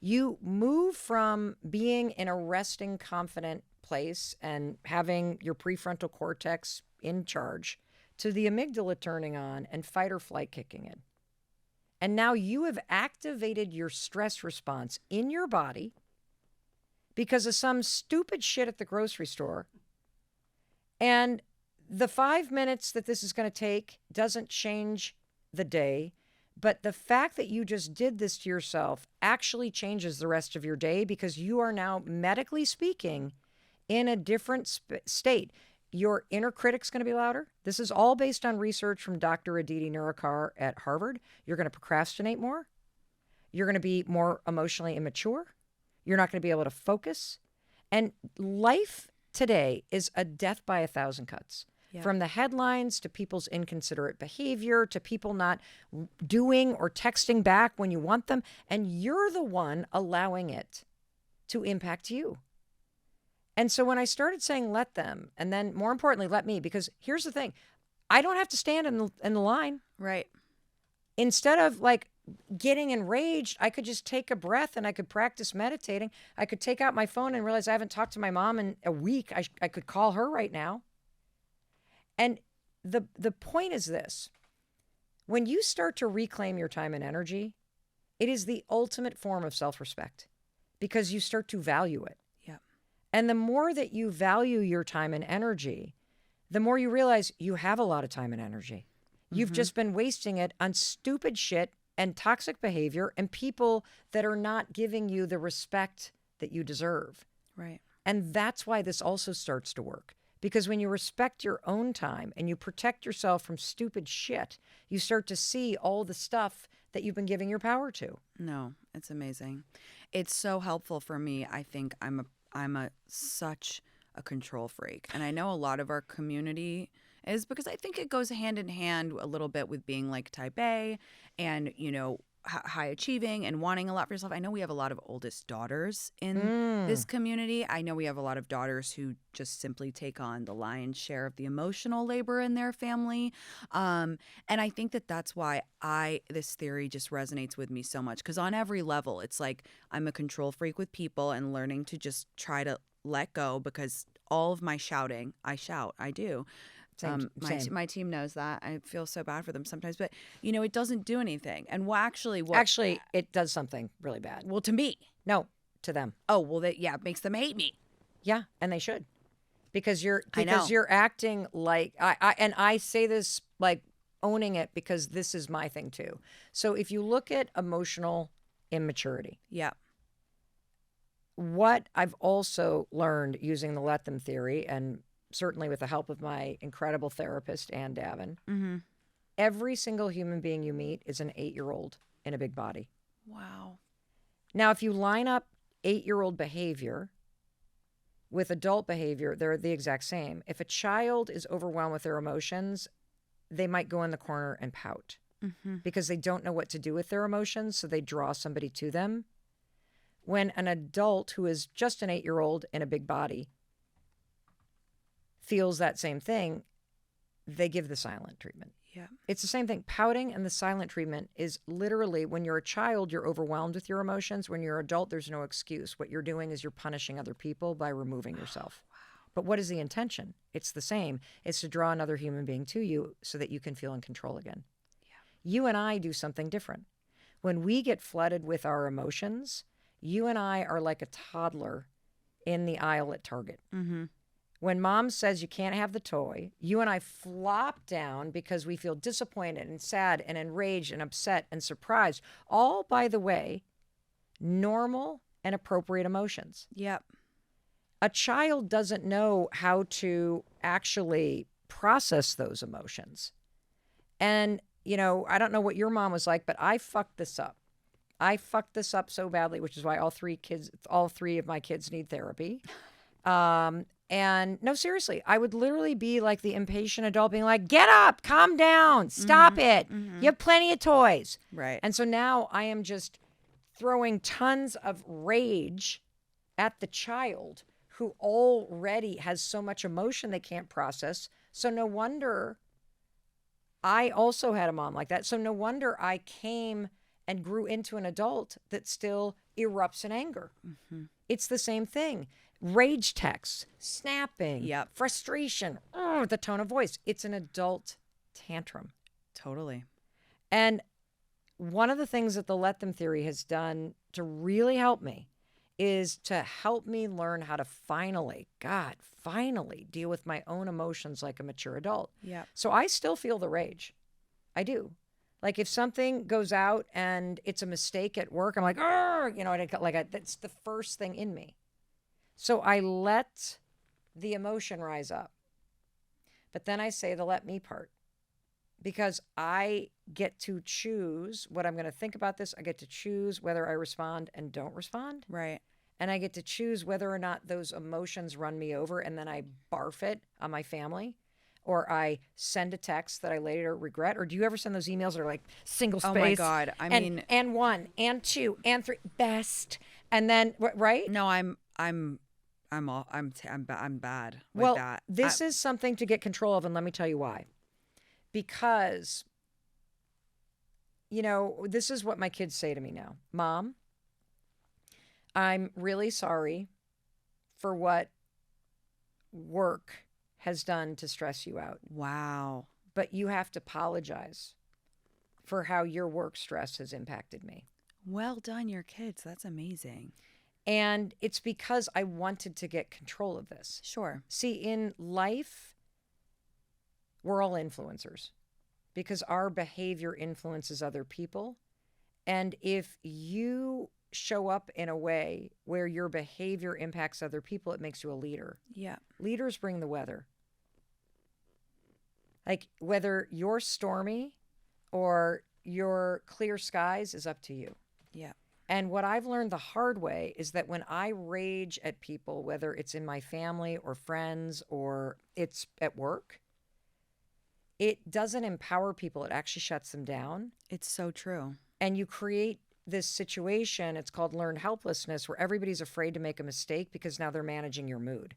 You move from being in a resting, confident place and having your prefrontal cortex in charge to the amygdala turning on and fight or flight kicking in. And now you have activated your stress response in your body because of some stupid shit at the grocery store. And the 5 minutes that this is going to take doesn't change the day. But the fact that you just did this to yourself actually changes the rest of your day, because you are now, medically speaking, in a different state. Your inner critic's going to be louder. This is all based on research from Dr. Aditi Nurikar at Harvard. You're going to procrastinate more. You're going to be more emotionally immature. You're not going to be able to focus. And life today is a death by 1,000 cuts. Yeah. From the headlines to people's inconsiderate behavior to people not doing or texting back when you want them. And you're the one allowing it to impact you. And so when I started saying let them, and then more importantly, let me, because here's the thing, I don't have to stand in the line. Right. Instead of like getting enraged, I could just take a breath and I could practice meditating. I could take out my phone and realize I haven't talked to my mom in a week. I could call her right now. And the point is this: when you start to reclaim your time and energy, it is the ultimate form of self-respect, because you start to value it. Yeah. And the more that you value your time and energy, the more you realize you have a lot of time and energy. You've just been wasting it on stupid shit and toxic behavior and people that are not giving you the respect that you deserve. Right. And that's why this also starts to work. Because when you respect your own time and you protect yourself from stupid shit, you start to see all the stuff that you've been giving your power to. No, it's amazing. It's so helpful for me. I think I'm such a control freak. And I know a lot of our community is, because I think it goes hand in hand a little bit with being like type A and, you know, high achieving and wanting a lot for yourself. I know we have a lot of oldest daughters in this community. I know we have a lot of daughters who just simply take on the lion's share of the emotional labor in their family. And I think that that's why this theory just resonates with me so much, because on every level, it's like I'm a control freak with people and learning to just try to let go, because all of my shouting, I do. Same. My team knows that. I feel so bad for them sometimes, but you know, it doesn't do anything. And Actually, it does something really bad. Well, to me. No, to them. Oh, well, it makes them hate me. Yeah, and they should, because you're know. acting like I say this like owning it, because this is my thing too. So if you look at emotional immaturity, yeah, what I've also learned using the let them theory, and certainly with the help of my incredible therapist, Ann Davin, every single human being you meet is an 8-year-old in a big body. Wow. Now, if you line up 8-year-old behavior with adult behavior, they're the exact same. If a child is overwhelmed with their emotions, they might go in the corner and pout because they don't know what to do with their emotions, so they draw somebody to them. when an adult who is just an 8-year-old in a big body feels that same thing, they give the silent treatment. Yeah. It's the same thing. Pouting and the silent treatment is literally when you're a child, you're overwhelmed with your emotions. When you're an adult, there's no excuse. What you're doing is you're punishing other people by removing yourself. But what is the intention? It's the same. It's to draw another human being to you so that you can feel in control again. Yeah. You and I do something different. When we get flooded with our emotions, you and I are like a toddler in the aisle at Target. Mm-hmm. When mom says you can't have the toy, you and I flop down because we feel disappointed and sad and enraged and upset and surprised. All, by the way, normal and appropriate emotions. Yep. A child doesn't know how to actually process those emotions. And, you know, I don't know what your mom was like, but I fucked this up. I fucked this up so badly, which is why all three of my kids need therapy. And no, seriously, I would literally be like the impatient adult being like, get up, calm down, stop it. You have plenty of toys. Right. And so now I am just throwing tons of rage at the child who already has so much emotion they can't process. So no wonder I also had a mom like that. So no wonder I came and grew into an adult that still erupts in anger. Mm-hmm. It's the same thing. Rage texts, snapping, Yep. frustration, the tone of voice. It's an adult tantrum. Totally. And one of the things that the let them theory has done to really help me is to help me learn how to finally deal with my own emotions like a mature adult. Yeah. So I still feel the rage. I do. Like if something goes out and it's a mistake at work, I'm like, you know, that's the first thing in me. So I let the emotion rise up. But then I say the let me part because I get to choose what I'm going to think about this. I get to choose whether I respond and don't respond. Right. And I get to choose whether or not those emotions run me over and then I barf it on my family or I send a text that I later regret. Or do you ever send those emails that are like single space? Oh my God. I mean, and 1 and 2 and 3 best. And then, right? No, I'm bad with Well, that. this is something to get control of, and let me tell you why. Because, you know, this is what my kids say to me now. Mom, I'm really sorry for what work has done to stress you out. Wow. But you have to apologize for how your work stress has impacted me. Well done, your kids. That's amazing. And it's because I wanted to get control of this. Sure. See, in life, we're all influencers because our behavior influences other people. And if you show up in a way where your behavior impacts other people, it makes you a leader. Yeah. Leaders bring the weather. Like whether you're stormy or your clear skies is up to you. Yeah. And what I've learned the hard way is that when I rage at people, whether it's in my family or friends or it's at work, it doesn't empower people. It actually shuts them down. It's so true. And you create this situation, it's called learned helplessness, where everybody's afraid to make a mistake because now they're managing your mood.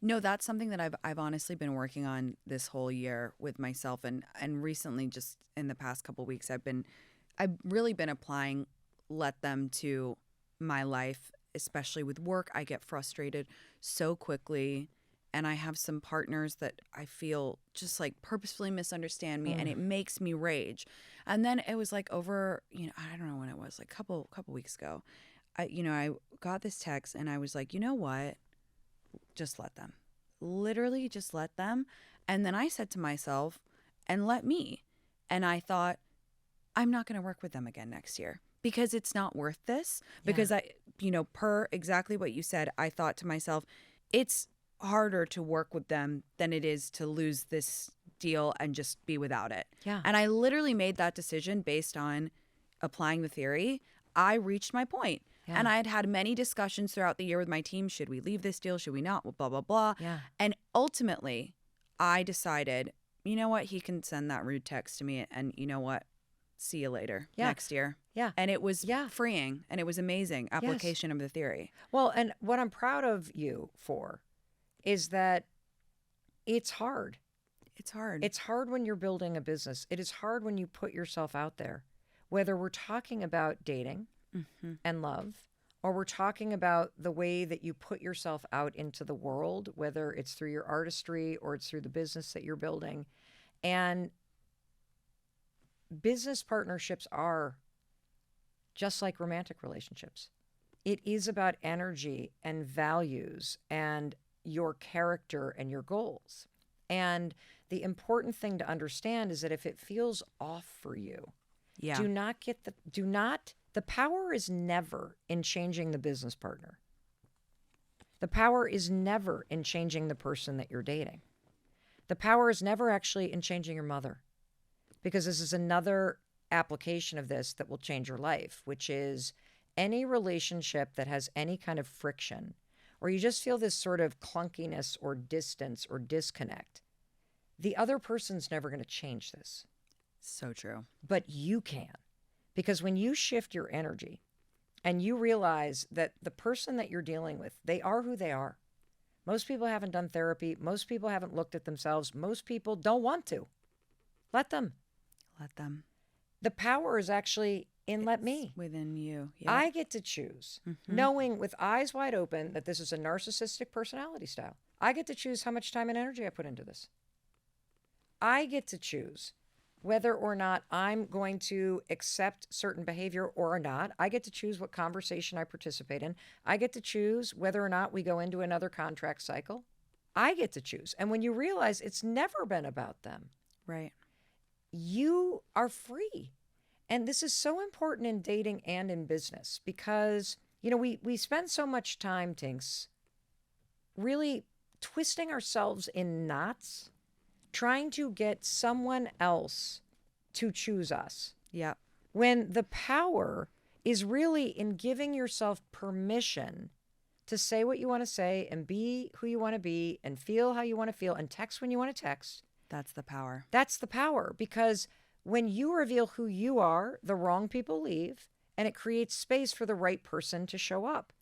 No, that's something that I've honestly been working on this whole year with myself and recently just in the past couple of weeks I've really been applying let them to my life, especially with work. I get frustrated so quickly and I have some partners that I feel just like purposefully misunderstand me and it makes me rage. And then it was like over, you know, I don't know when it was, like couple weeks ago. I got this text and I was like, you know what? Just let them. Literally just let them. And then I said to myself, and let me. And I thought, I'm not going to work with them again next year because it's not worth this. Because per exactly what you said, I thought to myself, it's harder to work with them than it is to lose this deal and just be without it. Yeah. And I literally made that decision based on applying the theory. I reached my point. Yeah. And I had many discussions throughout the year with my team. Should we leave this deal? Should we not? Blah, blah, blah. Yeah. And ultimately, I decided, you know what? He can send that rude text to me. And you know what? see you later Yeah. next year. Yeah. And it was Yeah. freeing, and it was amazing application of the theory. Well, and what I'm proud of you for is that it's hard. It's hard. It's hard when you're building a business. It is hard when you put yourself out there, whether we're talking about dating and love, or we're talking about the way that you put yourself out into the world, whether it's through your artistry or it's through the business that you're building. And business partnerships are just like romantic relationships. It is about energy and values and your character and your goals. And the important thing to understand is that if it feels off for you, Yeah. the power is never in changing the business partner. The power is never in changing the person that you're dating. The power is never actually in changing your mother, because this is another application of this that will change your life, which is any relationship that has any kind of friction, or you just feel this sort of clunkiness or distance or disconnect, the other person's never going to change this. So true. But you can. Because when you shift your energy and you realize that the person that you're dealing with, they are who they are. Most people haven't done therapy. Most people haven't looked at themselves. Most people don't want to. Let them. Let them. The power is actually in let me. Within you. Yeah. I get to choose, knowing with eyes wide open that this is a narcissistic personality style. I get to choose how much time and energy I put into this. I get to choose whether or not I'm going to accept certain behavior or not. I get to choose what conversation I participate in. I get to choose whether or not we go into another contract cycle. I get to choose. And when you realize it's never been about them, Right. you are free. And this is so important in dating and in business because, you know, we spend so much time, Tinx, really twisting ourselves in knots, trying to get someone else to choose us. Yeah. When the power is really in giving yourself permission to say what you want to say and be who you want to be and feel how you want to feel and text when you want to text. That's the power. That's the power, because when you reveal who you are, the wrong people leave, and it creates space for the right person to show up.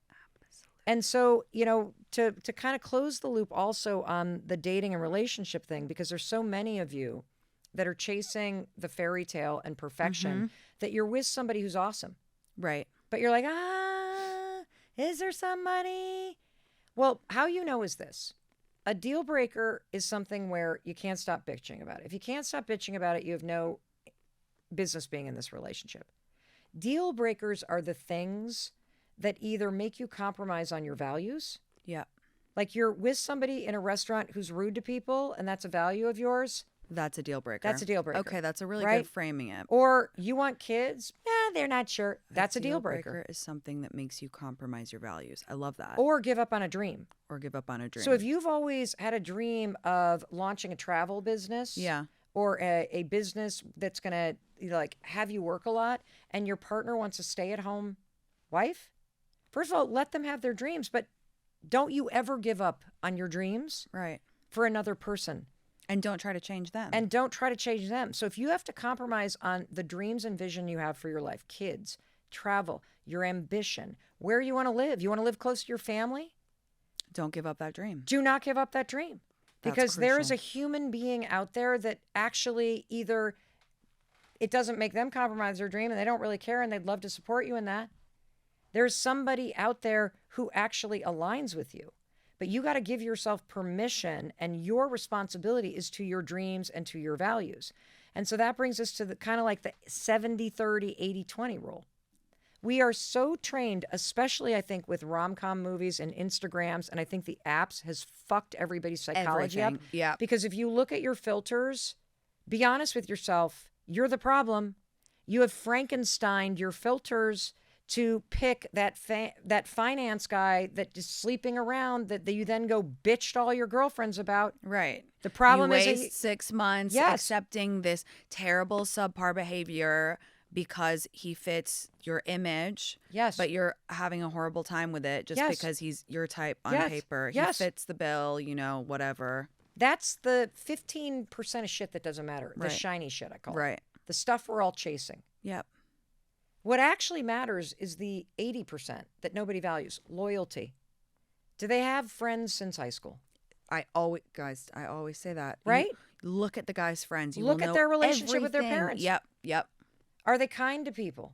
And so, you know, to kind of close the loop also on the dating and relationship thing, because there's so many of you that are chasing the fairy tale and perfection that you're with somebody who's awesome. Right. But you're like, is there somebody? Well, how you know is this. A deal breaker is something where you can't stop bitching about it. If you can't stop bitching about it, you have no business being in this relationship. Deal breakers are the things that either make you compromise on your values. Yeah. Like you're with somebody in a restaurant who's rude to people and that's a value of yours. That's a deal breaker. That's a deal breaker. Okay, that's a really right? good framing it. Or you want kids? They're not sure. That's a deal breaker. Is something that makes you compromise your values. I love that. Or give up on a dream. Or give up on a dream. So if you've always had a dream of launching a travel business, yeah, or a business that's going to, you know, like have you work a lot, and your partner wants a stay-at-home wife, first of all, let them have their dreams, but don't you ever give up on your dreams right, for another person. And don't try to change them. And don't try to change them. So if you have to compromise on the dreams and vision you have for your life, kids, travel, your ambition, where you want to live, you want to live close to your family? Don't give up that dream. Do not give up that dream. That's Because there is a crucial. human being out there that actually either it doesn't make them compromise their dream and they don't really care and they'd love to support you in that. There's somebody out there who actually aligns with you. But you got to give yourself permission, and your responsibility is to your dreams and to your values. And so that brings us to the kind of like the 70-30, 80-20 rule. We are so trained, especially I think with rom-com movies and Instagrams, and I think the apps has fucked everybody's psychology up. Yeah. Because if you look at your filters, be honest with yourself, you're the problem. You have Frankensteined your filters to pick that finance guy that is sleeping around that you then go bitch to all your girlfriends about. Right. The problem you is waste 6 months Yes. accepting this terrible subpar behavior because he fits your image. Yes. But you're having a horrible time with it just Yes. because he's your type on Yes. paper. Yes. He fits the bill, you know, whatever. That's the 15% of shit that doesn't matter. The Right. shiny shit, I call it. Right. the stuff we're all chasing. Yep. What actually matters is the 80% that nobody values. Loyalty. Do they have friends since high school? I always say that. Right? You look at the guy's friends. You Look will at know their relationship with their everything. parents. Yep. Yep. Are they kind to people?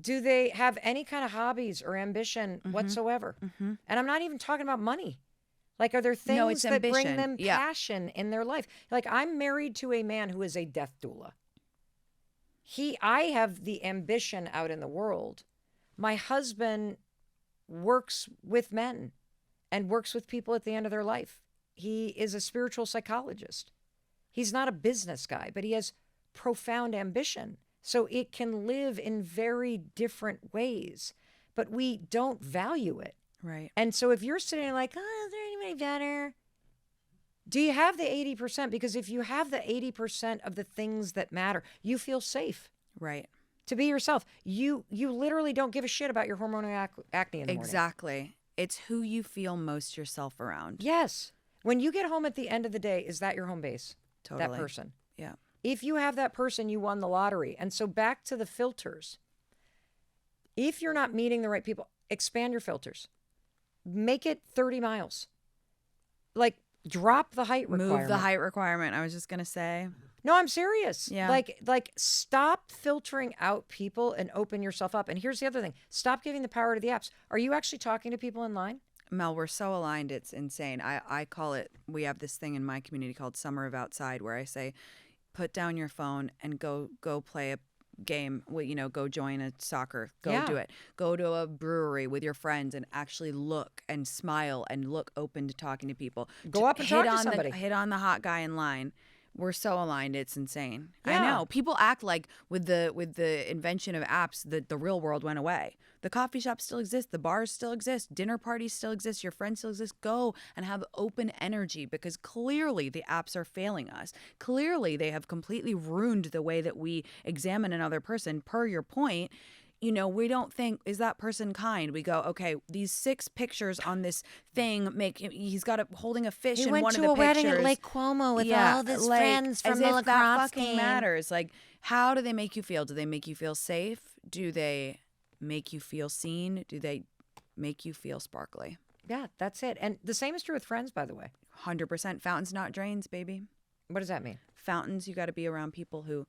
Do they have any kind of hobbies or ambition whatsoever? Mm-hmm. And I'm not even talking about money. Like, are there things that bring ambition. them Yeah. passion in their life? Like, I'm married to a man who is a death doula. I have the ambition out in the world. My husband works with men and works with people at the end of their life. He is a spiritual psychologist. He's not a business guy, but he has profound ambition. So it can live in very different ways, but we don't value it. Right. And so if you're sitting like, oh, is there anybody better? Do you have the 80%? Because if you have the 80% of the things that matter, you feel safe. Right. To be yourself. You literally don't give a shit about your hormonal acne in the morning. Exactly. It's who you feel most yourself around. Yes. When you get home at the end of the day, is that your home base? Totally. That person. Yeah. If you have that person, you won the lottery. And so back to the filters. If you're not meeting the right people, expand your filters. Make it 30 miles. Like, drop the height requirement. Move the height requirement. I was just going to say. No, I'm serious. Yeah. Like stop filtering out people and open yourself up. And here's the other thing. Stop giving the power to the apps. Are you actually talking to people in line? Mel, we're so aligned. It's insane. I call it, we have this thing in my community called Summer of Outside where I say, put down your phone and go play a game. Go join a soccer. Go do it. Go to a brewery with your friends and actually look and smile and look open to talking to people. Go up and talk to somebody. Hit on the hot guy in line. We're so aligned. It's insane. Yeah. I know. People act like with the invention of apps, the real world went away. The coffee shops still exist. The bars still exist. Dinner parties still exist. Your friends still exist. Go and have open energy because clearly the apps are failing us. Clearly they have completely ruined the way that we examine another person. Per your point, we don't think, is that person kind? We go, okay, these 6 pictures on this thing he's got holding a fish in one of the pictures. He went to a wedding at Lake Como with all his friends from as the if lacrosse that fucking game. matters. Like, how do they make you feel? Do they make you feel safe? Do they make you feel seen? Do they make you feel sparkly? Yeah, that's it. And the same is true with friends, by the way. 100%. Fountains, not drains, baby. What does that mean? Fountains, you got to be around people who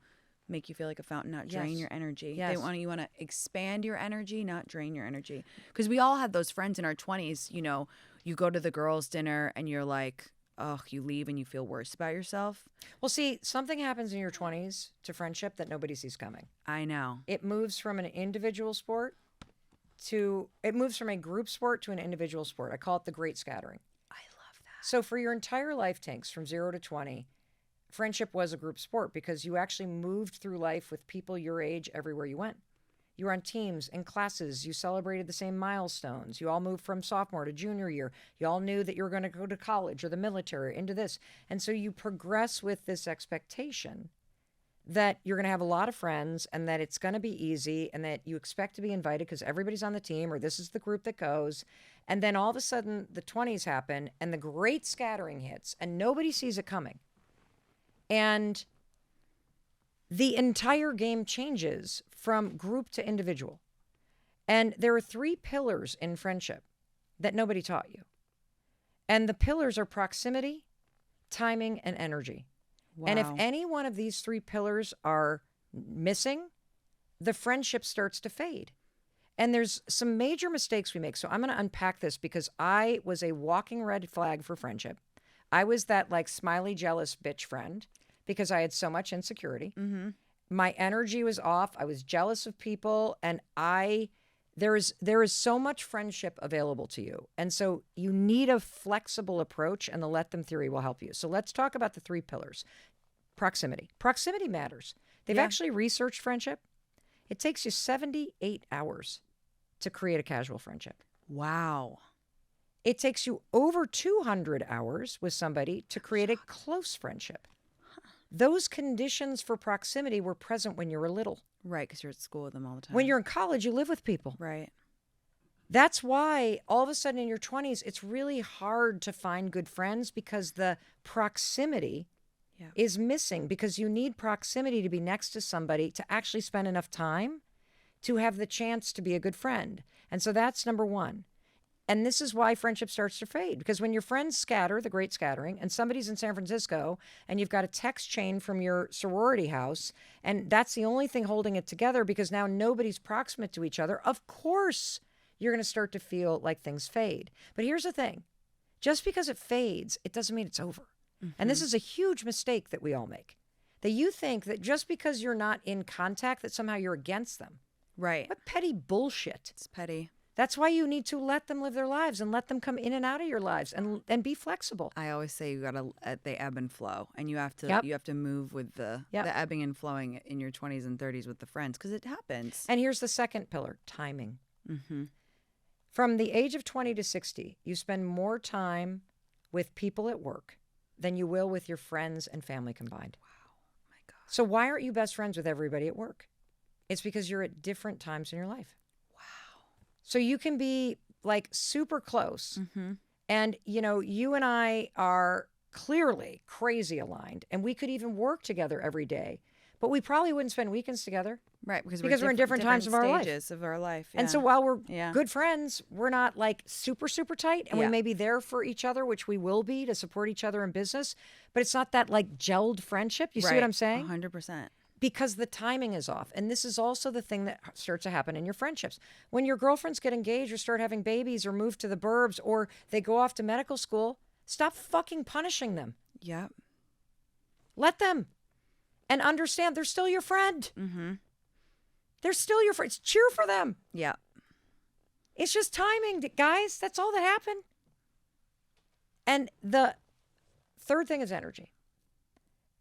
make you feel like a fountain, not drain your energy. Yes. You want to expand your energy, not drain your energy. Because we all had those friends in our 20s, you go to the girls' dinner and you're like, oh, you leave and you feel worse about yourself. Well, see, something happens in your 20s to friendship that nobody sees coming. I know. It moves from an individual sport it moves from a group sport to an individual sport. I call it the great scattering. I love that. So for your entire life, Tinx, from 0 to 20, friendship was a group sport because you actually moved through life with people your age everywhere you went. You were on teams and classes. You celebrated the same milestones. You all moved from sophomore to junior year. You all knew that you were going to go to college or the military, into this. And so you progress with this expectation that you're going to have a lot of friends and that it's going to be easy and that you expect to be invited because everybody's on the team or this is the group that goes. And then all of a sudden the 20s happen and the great scattering hits and nobody sees it coming. And the entire game changes from group to individual. And there are 3 pillars in friendship that nobody taught you. And the pillars are proximity, timing, and energy. Wow. And if any one of these 3 pillars are missing, the friendship starts to fade. And there's some major mistakes we make. So I'm going to unpack this because I was a walking red flag for friendship. I was that smiley, jealous bitch friend because I had so much insecurity. Mm-hmm. My energy was off. I was jealous of people. And there is so much friendship available to you. And so you need a flexible approach, and the let them theory will help you. So let's talk about the 3 pillars. Proximity. Proximity matters. They've actually researched friendship. It takes you 78 hours to create a casual friendship. Wow. It takes you over 200 hours with somebody to create a close friendship. Those conditions for proximity were present when you were little. Right, because you're at school with them all the time. When you're in college, you live with people. Right. That's why all of a sudden in your 20s, it's really hard to find good friends because the proximity Yeah. is missing because you need proximity to be next to somebody to actually spend enough time to have the chance to be a good friend. And so that's number one. And this is why friendship starts to fade, because when your friends scatter, the great scattering, and somebody's in San Francisco and you've got a text chain from your sorority house, and that's the only thing holding it together because now nobody's proximate to each other, of course you're going to start to feel like things fade. But here's the thing. Just because it fades, it doesn't mean it's over. And this is a huge mistake that we all make. That you think that just because you're not in contact, that somehow you're against them. Right. What petty bullshit. It's petty. That's why you need to let them live their lives and let them come in and out of your lives and be flexible. I always say you gotta they ebb and flow, and you have to Yep. you have to move with the ebbing and flowing in your 20s and 30s with the friends, because it happens. And here's the second pillar: timing. Mm-hmm. From the age of 20 to 60, you spend more time with people at work than you will with your friends and family combined. Wow, my God. So why aren't you best friends with everybody at work? It's because you're at different times in your life. Wow. So you can be like super close. Mm-hmm. And, you know, you and I are clearly crazy aligned, and we could even work together every day, but we probably wouldn't spend weekends together. Right, because we're in different times of our life. stages of our life. And so while we're Yeah. good friends, we're not like super, super tight, and we Yeah. may be there for each other, which we will be to support each other in business, but it's not that like gelled friendship. You see what I'm saying? 100%. Because the timing is off. And this is also the thing that starts to happen in your friendships. When your girlfriends get engaged or start having babies or move to the burbs or they go off to medical school, stop fucking punishing them. Yep. Let them. And understand they're still your friend. Mm-hmm. They're still your friends. Cheer for them. Yeah. It's just timing, guys. That's all that happened. And the third thing is energy.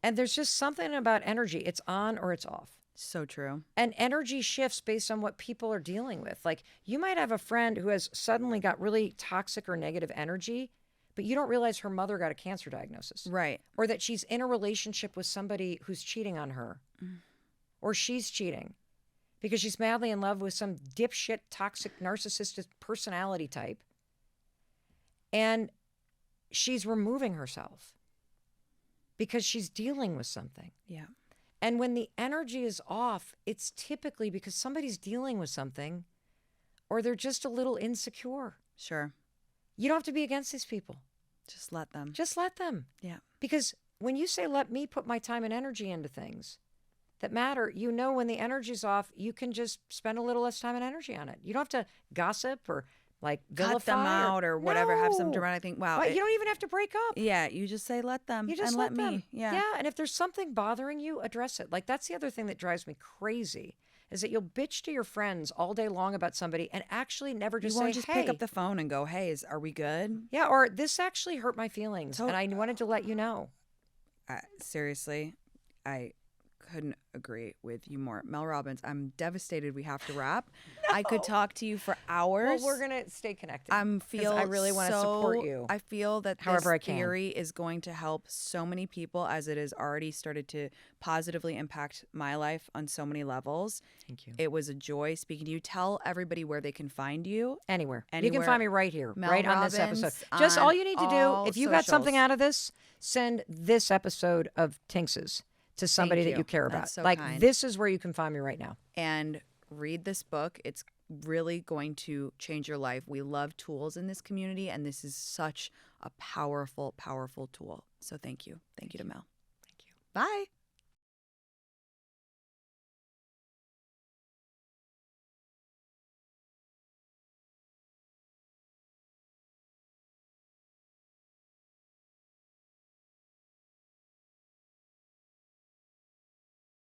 And there's just something about energy. It's on or it's off. So true. And energy shifts based on what people are dealing with. Like you might have a friend who has suddenly got really toxic or negative energy, but you don't realize her mother got a cancer diagnosis. Right. Or that she's in a relationship with somebody who's cheating on her. Or she's cheating because she's madly in love with some dipshit, toxic, narcissistic personality type. And she's removing herself because she's dealing with something. Yeah. And when the energy is off, it's typically because somebody's dealing with something or they're just a little insecure. Sure. You don't have to be against these people. Just let them. Just let them. Yeah. Because when you say, let me put my time and energy into things that matter, you know when the energy's off, you can just spend a little less time and energy on it. You don't have to gossip or like vilify Cut them out or whatever. Have some No. dramatic thing. Wow. You don't even have to break up. Yeah. You just say, let them. You just and let me. them. Yeah. Yeah. And if there's something bothering you, address it. Like that's the other thing that drives me crazy is that you'll bitch to your friends all day long about somebody and actually never just You won't say, just hey. pick up the phone and go, hey, are we good? Yeah. Or this actually hurt my feelings and I wanted to let you know. Seriously, I couldn't agree with you more. Mel Robbins, I'm devastated we have to wrap. No. I could talk to you for hours. Well, we're going to stay connected. I really want to support you. I feel that however I this can. theory is going to help so many people as it has already started to positively impact my life on so many levels. Thank you. It was a joy speaking to you. Tell everybody where they can find you. Anywhere. You Anywhere. can find me right here, Mel right on this Robbins episode. Just all you need to all do, if you got something socials. out of this, send this episode of Tinx's to somebody that you care about. That's so like kind. this is where you can find me right now. And read this book. It's really going to change your life. We love tools in this community, and this is such a powerful, powerful tool. So thank you. Thank you to Mel. Thank you. Bye.